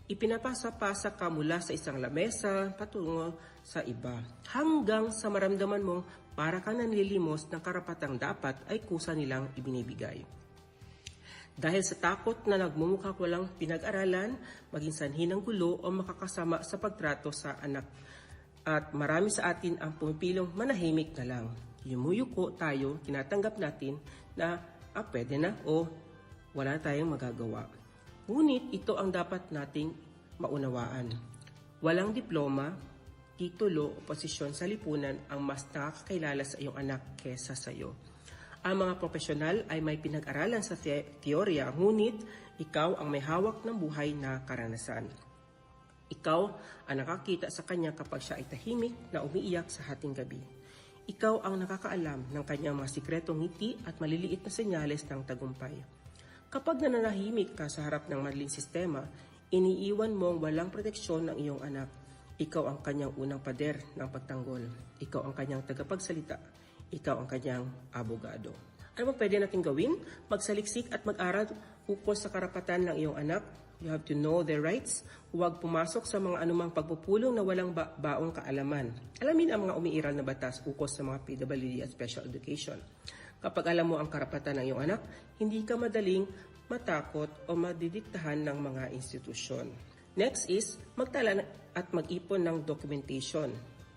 [SPEAKER 5] ipinapasa-pasa ka mula sa isang lamesa patungo sa iba, hanggang sa maramdaman mong para kang nanlilimos ng karapatang dapat ay kusa nilang ibinibigay. Dahil sa takot na nagmumukha walang pinag-aralan, maging sanhi ng gulo o makakasama sa pagtrato sa anak. At marami sa atin ang pumipilong manahimik na lang. Yumuyuko tayo, tinatanggap natin na pwede na o wala tayong magagawa. Ngunit ito ang dapat nating maunawaan. Walang diploma, titulo o posisyon sa lipunan ang mas nakakakilala sa iyong anak kesa sa iyo. Ang mga profesional ay may pinag-aralan sa teorya, ngunit ikaw ang may hawak ng buhay na karanasan. Ikaw ang nakakita sa kanya kapag siya ay tahimik na umiiyak sa hating gabi. Ikaw ang nakakaalam ng kanyang mga sikretong ngiti at maliliit na senyales ng tagumpay. Kapag nananahimik ka sa harap ng madaling sistema, iniiwan mo ang walang proteksyon ng iyong anak. Ikaw ang kanyang unang pader ng pagtanggol. Ikaw ang kanyang tagapagsalita. Ikaw ang kanyang abogado. Ano ba pwede natin gawin? Magsaliksik at mag-aral ukol sa karapatan ng iyong anak. You have to know their rights. Huwag pumasok sa mga anumang pagpupulong na walang baong kaalaman. Alamin ang mga umiiral na batas ukol sa mga PWD at special education. Kapag alam mo ang karapatan ng iyong anak, hindi ka madaling matakot o madidiktahan ng mga institusyon. Next is magtala at mag-ipon ng documentation.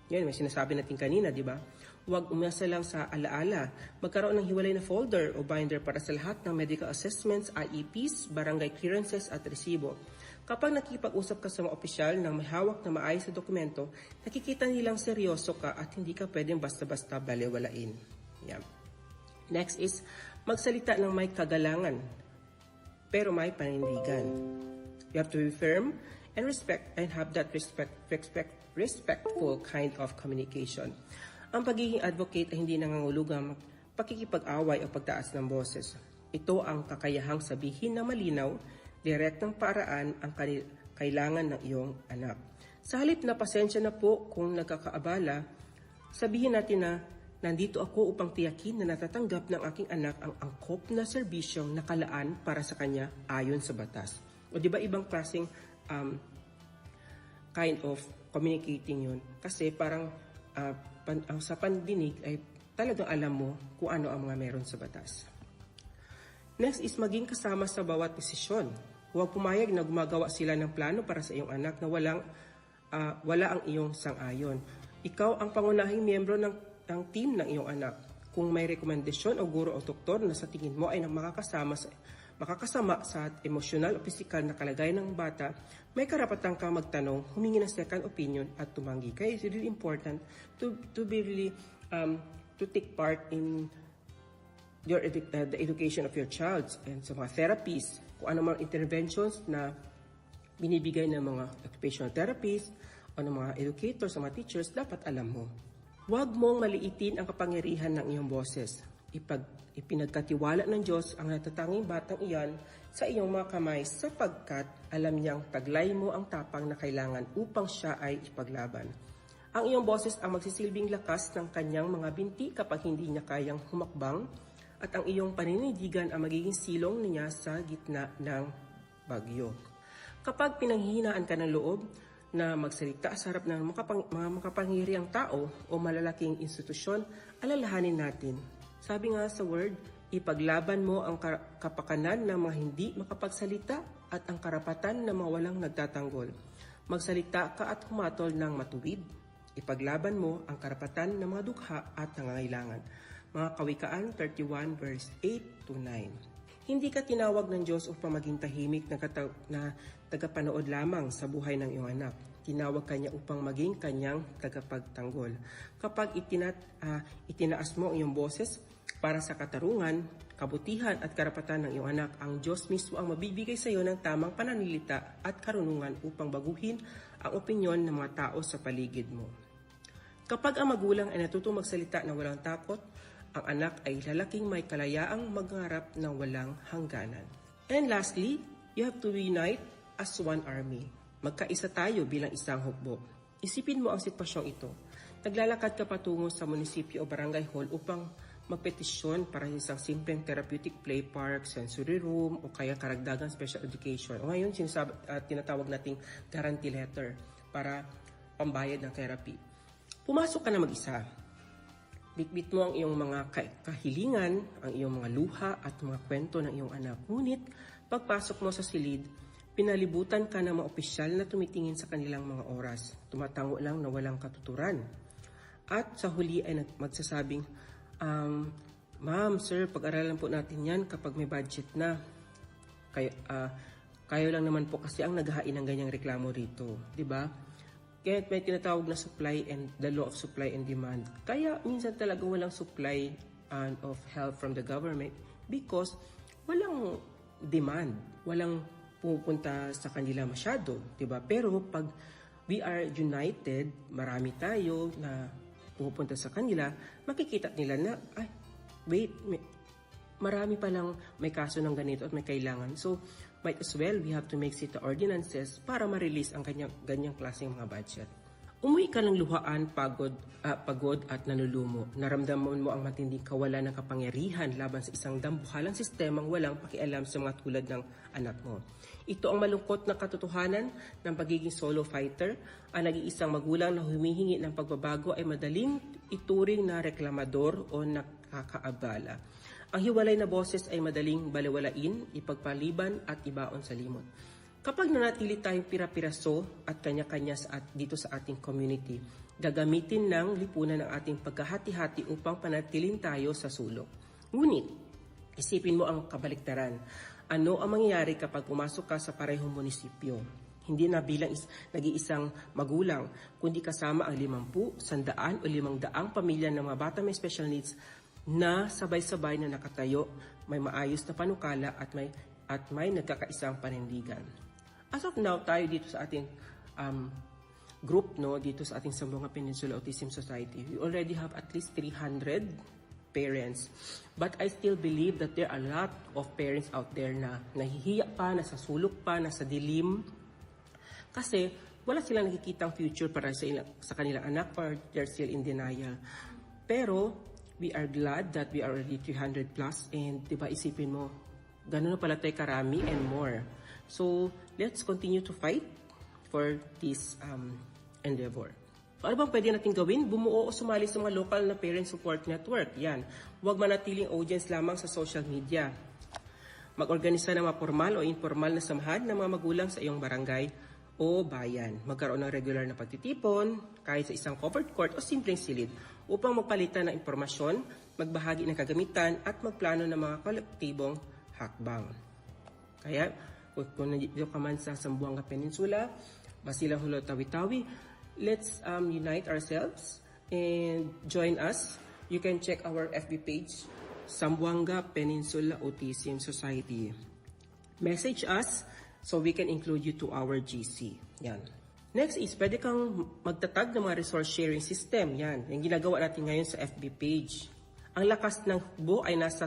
[SPEAKER 5] Yan, may sinasabi natin kanina, di ba? Huwag umasa lang sa alaala. Magkaroon ng hiwalay na folder o binder para sa lahat ng medical assessments, IEPs, barangay clearances at resibo. Kapag nakipag-usap ka sa mga opisyal ng may hawak na maayos na dokumento, nakikita nilang seryoso ka at hindi ka pwedeng basta-basta balewalain. Yan. Next is magsalita ng may kagalangan pero may panindigan. You have to be firm and have that respectful kind of communication. Ang pagiging advocate ay hindi nangangulugang pakikipag-away o pagtaas ng boses. Ito ang kakayahang sabihin na malinaw, direktang paraan ang kailangan ng iyong anak. Sa halip na pasensya na po kung nagkakaabala, sabihin natin na nandito ako upang tiyakin na natatanggap ng aking anak ang angkop na serbisyong nakalaan para sa kanya ayon sa batas. O di ba ibang klaseng kind of communicating yun? Kasi parang sa pandinig ay talagang alam mo kung ano ang mga meron sa batas. Next is maging kasama sa bawat desisyon. Huwag pumayag na gumagawa sila ng plano para sa iyong anak na wala ang iyong sang-ayon. Ikaw ang pangunahing miyembro ng team ng iyong anak. Kung may rekomendasyon o guro o doktor na sa tingin mo ay makakasama sa emosyonal o pisikal na kalagayan ng bata, may karapatan kang magtanong, humingi ng second opinion at tumanggi. Kaya it's really important to be really to take part in the education of your child and sa mga therapies, kung ano mga interventions na binibigay ng mga occupational therapists o ng mga educators, sa mga teachers, dapat alam mo. Huwag mong maliitin ang kapangyarihan ng iyong boses. Ipinagkatiwala ng Diyos ang natatanging batang iyan sa iyong mga kamay sapagkat alam niyang taglay mo ang tapang na kailangan upang siya ay ipaglaban. Ang iyong boses ang magsisilbing lakas ng kanyang mga binti kapag hindi niya kayang humakbang at ang iyong paninindigan ang magiging silong niya sa gitna ng bagyo. Kapag pinanghihinaan ka ng loob na magsalita sa harap ng mga makapangyarihang tao o malalaking institusyon, alalahanin natin. Sabi nga sa word, ipaglaban mo ang kapakanan ng mga hindi makapagsalita at ang karapatan ng mga walang nagtatanggol. Magsalita ka at humatol ng matuwid. Ipaglaban mo ang karapatan ng mga dukha at nangangailangan. Mga Kawikaan 31 verse 8 to 9. Hindi ka tinawag ng Diyos upang maging tahimik na tagapanood lamang sa buhay ng iyong anak. Tinawag kanya upang maging kanyang tagapagtanggol. Kapag itinaas mo ang iyong boses para sa katarungan, kabutihan at karapatan ng iyong anak, ang Diyos mismo ang mabibigay sa iyo ng tamang pananalita at karunungan upang baguhin ang opinyon ng mga tao sa paligid mo. Kapag ang magulang ay natutong magsalita na walang takot, ang anak ay lalaking may kalayaang mangarap ng walang hangganan. And lastly, you have to unite as one army. Magkaisa tayo bilang isang hukbo. Isipin mo ang sitwasyong ito. Naglalakad ka patungo sa munisipyo o barangay hall upang magpetisyon para sa isang simpleng therapeutic play park, sensory room, o kaya karagdagang special education. O ngayon, tinatawag nating guarantee letter para pambayad ng therapy. Pumasok ka na mag-isa. Bitbit mo ang iyong mga kahilingan, ang iyong mga luha at mga kwento ng iyong anak. Ngunit, pagpasok mo sa silid, pinalibutan ka ng mga opisyal na tumitingin sa kanilang mga oras. Tumatango lang na walang katuturan. At sa huli ay magsasabing, Ma'am, sir, pag-aralan po natin yan kapag may budget na. Kayo lang naman po kasi ang naghahain ng ganyang reklamo rito. Diba? Kaya may tinatawag na supply and the law of supply and demand. Kaya minsan talaga walang supply of help from the government because walang demand. Walang pupunta sa kanila masyado, 'di ba? Pero pag we are united, marami tayo na pupunta sa kanila, makikita nila na marami pa lang may kaso ng ganito at may kailangan. So, might as well we have to make city ordinances para ma-release ang ganyang klaseng mga budget. Umuwi ka ng luhaan, pagod at nanulumo. Naramdaman mo ang matinding kawalan ng kapangyarihan laban sa isang dambuhalang sistemang walang pakialam sa mga tulad ng anak mo. Ito ang malungkot na katotohanan ng pagiging solo fighter. Ang nag-iisang magulang na humihingi ng pagbabago ay madaling ituring na reklamador o nakakaabala. Ang hiwalay na boses ay madaling balewalain, ipagpaliban at ibaon sa limot. Kapag nanatili tayong pira-piraso at kanya-kanya dito sa ating community, gagamitin ng lipunan ng ating pagkahati-hati upang panatilihin tayo sa sulok. Ngunit, isipin mo ang kabaliktaran. Ano ang mangyayari kapag pumasok ka sa parehong munisipyo? Hindi na bilang nag-iisang magulang, kundi kasama ang 50, 100 o 500 pamilya ng mga bata may special needs na sabay-sabay na nakatayo, may maayos na panukala at may nagkakaisang panindigan. As of now, tayo dito sa ating group, dito sa ating Zamboanga Peninsula Autism Society, we already have at least 300 parents. But I still believe that there are a lot of parents out there na nahihiya pa, nasa sulok pa, nasa dilim, kasi wala silang nakikitang future para sa kanilang anak or they're still in denial. Pero we are glad that we are already 300 plus and diba isipin mo, gano'n na pala tayo karami and more. So let's continue to fight for this endeavor. Ano bang pwede natin gawin? Bumuo o sumali sa mga local na parent support network. Yan. Huwag manatiling audience lamang sa social media. Mag-organisa ng mga formal o informal na samahan ng mga magulang sa iyong barangay o bayan. Magkaroon ng regular na pagtitipon, kahit sa isang covered court o simpleng silid, upang magpalitan ng impormasyon, magbahagi ng kagamitan, at magplano ng mga kolektibong hakbang. Kaya, kung nandito ka man sa Zamboanga Peninsula, Basilang Hulo, Tawi-Tawi, let's unite ourselves and join us. You can check our FB page, Zamboanga Peninsula Autism Society. Message us so we can include you to our GC. Yan. Next is, pwede kang magtatag ng mga resource sharing system. Yan. Yung ginagawa natin ngayon sa FB page. Ang lakas ng hukbo ay nasa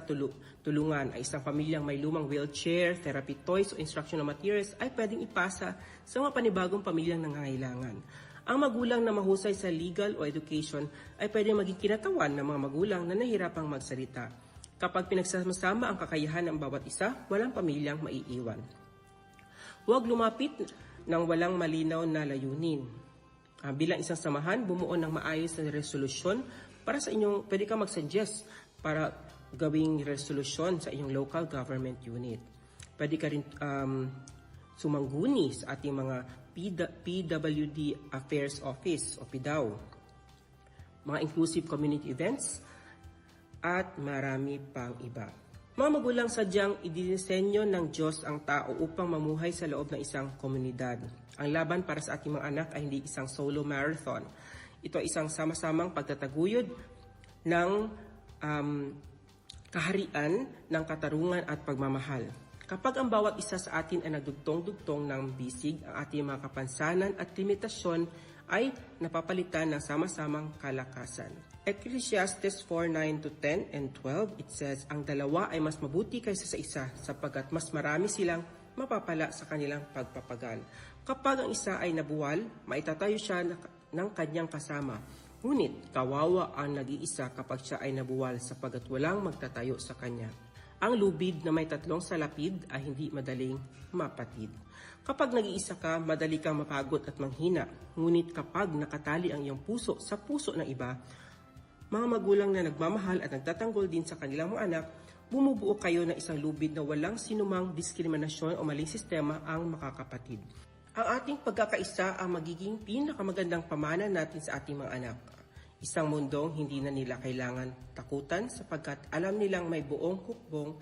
[SPEAKER 5] tulungan. Ay isang pamilyang may lumang wheelchair, therapy toys o instructional materials ay pwedeng ipasa sa mga panibagong pamilyang nangangailangan. Ang magulang na mahusay sa legal o education ay pwedeng maging kinatawan ng mga magulang na nahirapang magsalita. Kapag pinagsama-sama ang kakayahan ng bawat isa, walang pamilyang maiiwan. Huwag lumapit ng walang malinaw na layunin. Bilang isang samahan, bumuo ng maayos na resolusyon para sa inyong, pwede ka mag-suggest para gawing resolusyon sa inyong local government unit. Pwede ka rin sumangguni sa ating mga PWD Affairs Office o PDAO, mga inclusive community events, at marami pang iba. Mga magulang sadyang idinisenyo ng Diyos ang tao upang mamuhay sa loob ng isang komunidad. Ang laban para sa ating mga anak ay hindi isang solo marathon. Ito ay isang sama-samang pagtataguyod ng kaharian ng katarungan at pagmamahal. Kapag ang bawat isa sa atin ay nagdugtong-dugtong ng bisig, ang ating mga kapansanan at limitasyon ay napapalitan ng sama-samang kalakasan. Ecclesiastes 4:9-10 and 12, it says, ang dalawa ay mas mabuti kaysa sa isa sapagkat mas marami silang mapapala sa kanilang pagpapagal. Kapag ang isa ay nabuwal, maitatayo siya ng kanyang kasama. Ngunit kawawa ang nag-iisa kapag siya ay nabuwal sapagkat walang magtatayo sa kanya. Ang lubid na may 3 salapid ay hindi madaling mapatid. Kapag nag-iisa ka, madali kang mapagod at manghina. Ngunit kapag nakatali ang iyong puso sa puso ng iba, mga magulang na nagmamahal at nagtatanggol din sa kanilang mga anak, bumubuo kayo ng isang lubid na walang sinumang diskriminasyon o maling sistema ang makakapatid. Ang ating pagkakaisa ang magiging pinakamagandang pamana natin sa ating mga anak. Isang mundong hindi na nila kailangan takutan sapagkat alam nilang may buong hukbong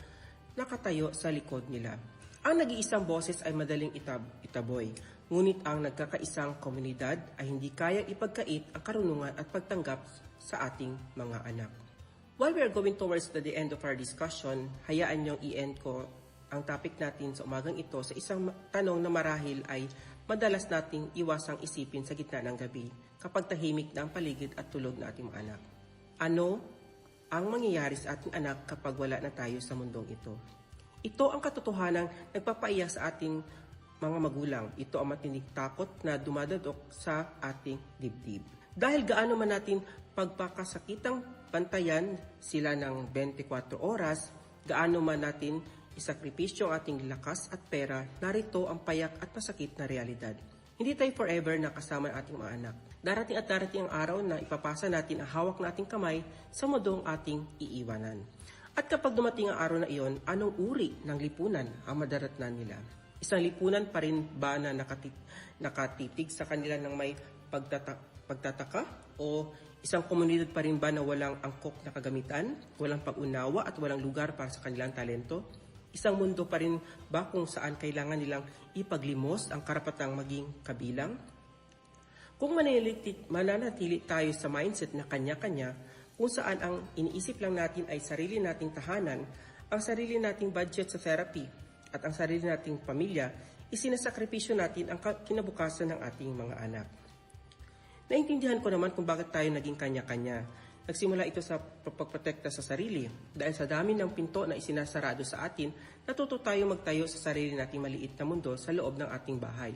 [SPEAKER 5] nakatayo sa likod nila. Ang nag-iisang boses ay madaling itaboy, ngunit ang nagkakaisang komunidad ay hindi kayang ipagkait ang karunungan at pagtanggap sa ating mga anak. While we are going towards the end of our discussion, hayaan niyong i-end ko ang topic natin sa umagang ito sa isang tanong na marahil ay madalas nating iwasang isipin sa gitna ng gabi kapag tahimik na ang paligid at tulog na ating mga anak. Ano ang mangyayari sa ating anak kapag wala na tayo sa mundong ito? Ito ang katotohanang nagpapaiyak sa ating mga magulang. Ito ang matinding takot na dumadadok sa ating dibdib. Dahil gaano man natin pagpakasakitang bantayan sila ng 24 oras, gaano man natin isakripisyo ang ating lakas at pera, narito ang payak at masakit na realidad. Hindi tayo forever nakasama ng ating mga anak. Darating at darating ang araw na ipapasa natin ang hawak na ating kamay sa mundong ating iiwanan. At kapag dumating ang araw na iyon, anong uri ng lipunan ang madaratnan nila? Isang lipunan pa rin ba na nakatitig sa kanila ng may pagtataka? O isang komunidad pa rin ba na walang angkop na kagamitan, walang pag-unawa at walang lugar para sa kanilang talento? Isang mundo pa rin ba kung saan kailangan nilang ipaglimos ang karapatang maging kabilang? Kung mananatili tayo sa mindset na kanya-kanya, kung saan ang iniisip lang natin ay sarili nating tahanan, ang sarili nating budget sa therapy, at ang sarili nating pamilya, isinasakripisyo natin ang kinabukasan ng ating mga anak. Naintindihan ko naman kung bakit tayo naging kanya-kanya. Nagsimula ito sa pagprotekta sa sarili. Dahil sa dami ng pinto na isinasarado sa atin, natuto tayo magtayo sa sarili nating maliit na mundo sa loob ng ating bahay.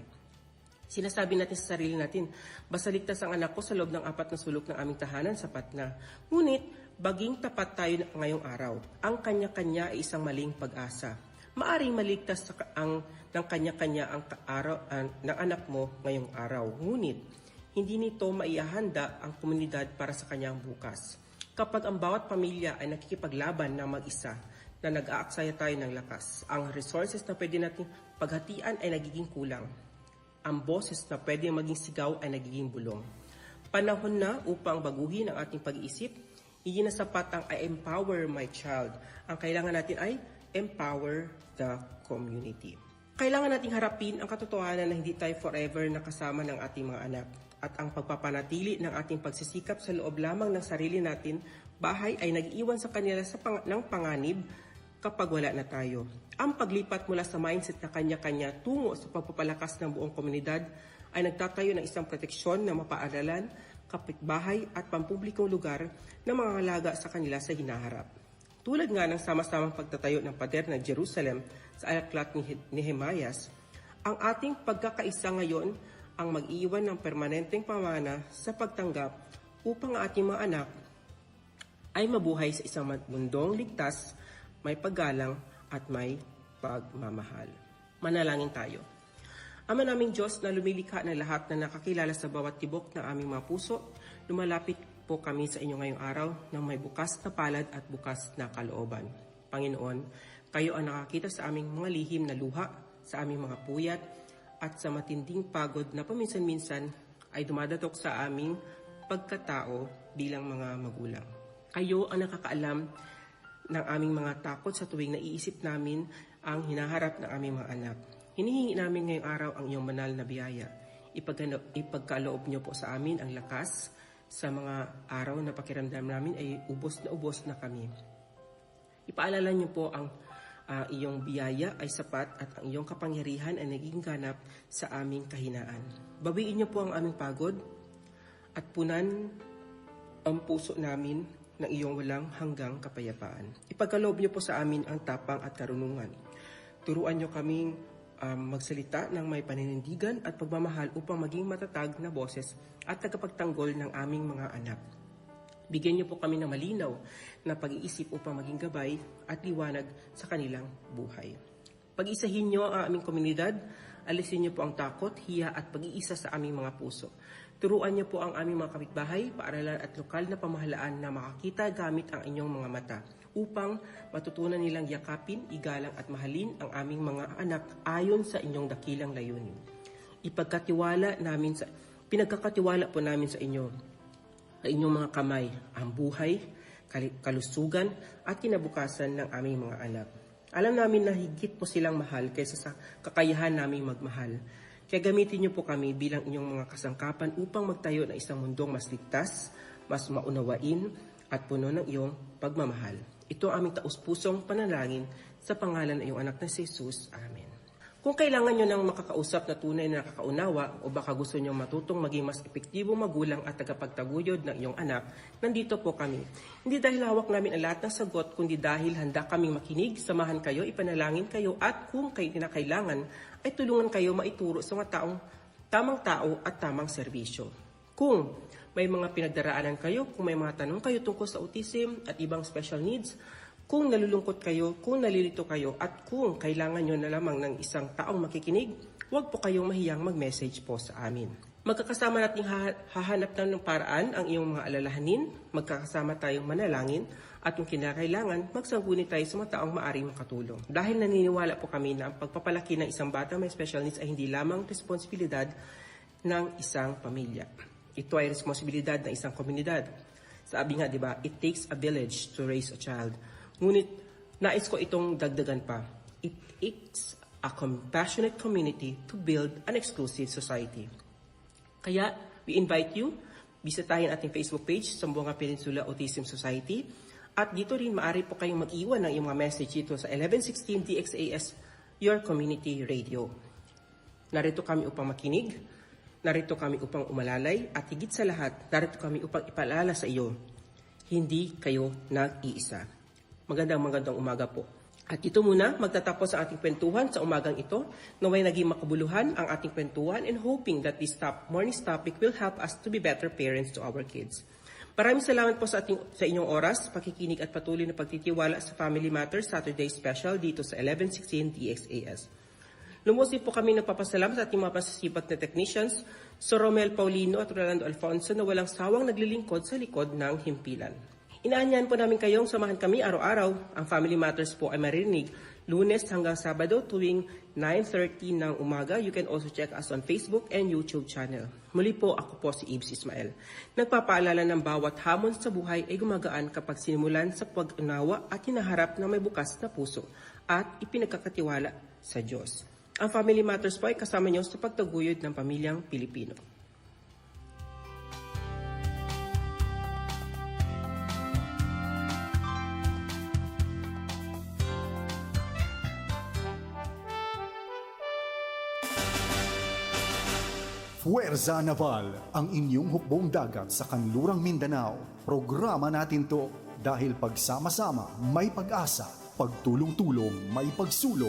[SPEAKER 5] Sinasabi natin sa sarili natin, basta ligtas ang anak ko sa loob ng 4 na sulok ng aming tahanan, sapat na. Ngunit, baging tapat tayo ngayong araw. Ang kanya-kanya ay isang maling pag-asa. Maaring maligtas ng kanya-kanya ang ng anak mo ngayong araw. Ngunit, hindi nito maihahanda ang komunidad para sa kanyang bukas. Kapag ang bawat pamilya ay nakikipaglaban na mag-isa, na nag-aaksaya tayo ng lakas, ang resources na pwede natin paghatian ay nagiging kulang. Ang boses na pwede maging sigaw ay nagiging bulong. Panahon na upang baguhin ang ating pag-iisip. Hindi na sapat ang I empower my child. Ang kailangan natin ay empower the community. Kailangan nating harapin ang katotohanan na hindi tayo forever nakasama ng ating mga anak. At ang pagpapanatili ng ating pagsisikap sa loob lamang ng sarili natin, bahay ay nag-iwan sa kanila ng panganib kapag wala na tayo. Ang paglipat mula sa mindset na kanya-kanya tungo sa pagpapalakas ng buong komunidad ay nagtatayo ng isang proteksyon na mapaaralan, kapitbahay at pampublikong lugar na mga halaga sa kanila sa hinaharap. Tulad nga ng sama-samang pagtatayo ng pader ng Jerusalem sa aklat ni Nehemias, ang ating pagkakaisa ngayon ang mag-iwan ng permanenteng pamana sa pagtanggap upang ang ating mga anak ay mabuhay sa isang mundong ligtas, may paggalang at may pagmamahal. Manalangin tayo. Ama naming Diyos na lumilikha ng lahat na nakakilala sa bawat tibok ng aming mga puso, lumalapit po kami sa inyo ngayong araw ng may bukas na palad at bukas na kalooban. Panginoon, kayo ang nakakita sa aming mga lihim na luha, sa aming mga puyat, at sa matinding pagod na paminsan-minsan ay dumadatok sa aming pagkatao bilang mga magulang. Kayo ang nakakaalam ng aming mga takot sa tuwing naiisip namin ang hinaharap ng aming mga anak. Hinihingi namin ngayong araw ang iyong banal na biyaya. Ipagkaloob niyo po sa amin ang lakas sa mga araw na pakiramdam namin ay ubos na kami. Ipaalala niyo po ang iyong biyaya ay sapat at ang iyong kapangyarihan ay naging ganap sa aming kahinaan. Bawiin niyo po ang aming pagod at punan ang puso namin ng iyong walang hanggang kapayapaan. Ipagkaloob niyo po sa amin ang tapang at karunungan. Turuan niyo kaming magsalita ng may paninindigan at pagmamahal upang maging matatag na boses at tagapagtanggol ng aming mga anak. Bigyan niyo po kami ng malinaw na pag-iisip upang maging gabay at liwanag sa kanilang buhay. Pag-isahin niyo ang aming komunidad, alisin niyo po ang takot, hiya at pag-iisa sa aming mga puso. Turuan niyo po ang aming mga kapitbahay, paaralan at lokal na pamahalaan na makakita gamit ang inyong mga mata upang matutunan nilang yakapin, igalang at mahalin ang aming mga anak ayon sa inyong dakilang layunin. Pinagkakatiwala po namin sa inyo inyong mga kamay, ang buhay, kalusugan at kinabukasan ng aming mga anak. Alam namin na higit po silang mahal kaysa sa kakayahan naming magmahal. Kaya gamitin niyo po kami bilang inyong mga kasangkapan upang magtayo ng isang mundong mas ligtas, mas maunawain at puno ng iyong pagmamahal. Ito ang aming taus-pusong panalangin sa pangalan ng iyong anak na si Jesus. Amen. Kung kailangan nyo ng makakausap na tunay na nakakaunawa o baka gusto nyo matutong maging mas epektibong magulang at tagapagtaguyod ng iyong anak, nandito po kami. Hindi dahil hawak namin ang lahat ng sagot, kundi dahil handa kaming makinig, samahan kayo, ipanalangin kayo at kung kayo kinakailangan, ay tulungan kayo maituro sa mga tamang tao at tamang serbisyo. Kung may mga pinagdaraanan kayo, kung may mga tanong kayo tungkol sa autism at ibang special needs, kung nalulungkot kayo, kung nalilito kayo, at kung kailangan nyo na lamang ng isang taong makikinig, huwag po kayong mahiyang mag-message po sa amin. Magkakasama nating hahanap ng paraan ang iyong mga alalahanin, magkakasama tayong manalangin, at kung kinakailangan, magsangguni tayo sa mga taong maaring makatulong. Dahil naniniwala po kami na ang pagpapalaki ng isang bata may special needs ay hindi lamang responsibilidad ng isang pamilya. Ito ay responsibilidad ng isang komunidad. Sabi nga, di ba, it takes a village to raise a child. Ngunit, nais ko itong dagdagan pa. It takes a compassionate community to build an exclusive society. Kaya, we invite you, bisitahin ating Facebook page, Zamboanga Peninsula Autism Society. At dito rin maaari po kayong mag-iwan ng iyong mga message dito sa 1116 DXAS, your community radio. Narito kami upang makinig, narito kami upang umalalay, at higit sa lahat, narito kami upang ipaalala sa iyo, hindi kayo nag-iisa. Magandang umaga po. At ito muna, magtatapos ang ating kwentuhan sa umagang ito, naway naging makabuluhan ang ating kwentuhan and hoping that this morning's topic will help us to be better parents to our kids. Maraming salamat po sa inyong oras, pakikinig at patuloy na pagtitiwala sa Family Matters Saturday Special dito sa 1116 DXAS. Lumusin po kami nagpapasalamat sa ating mga pasasipag na technicians, Sir Romel Paulino at Rolando Alfonso na walang sawang naglilingkod sa likod ng himpilan. Inaanyahan po namin kayong samahan kami araw-araw. Ang Family Matters po ay marinig Lunes hanggang Sabado tuwing 9:30 ng umaga. You can also check us on Facebook and YouTube channel. Muli po, ako po si Ibs Ismael. Nagpapaalala ng bawat hamon sa buhay ay gumagaan kapag sinimulan sa pag-unawa at hinaharap na may bukas na puso at ipinagkakatiwala sa Diyos. Ang Family Matters po ay kasama niyo sa pagtaguyod ng pamilyang Pilipino.
[SPEAKER 2] Fuerza Naval, ang inyong hukbong dagat sa kanlurang Mindanao. Programa natin to dahil pagsama-sama may pag-asa, pagtulong-tulong may pagsulong.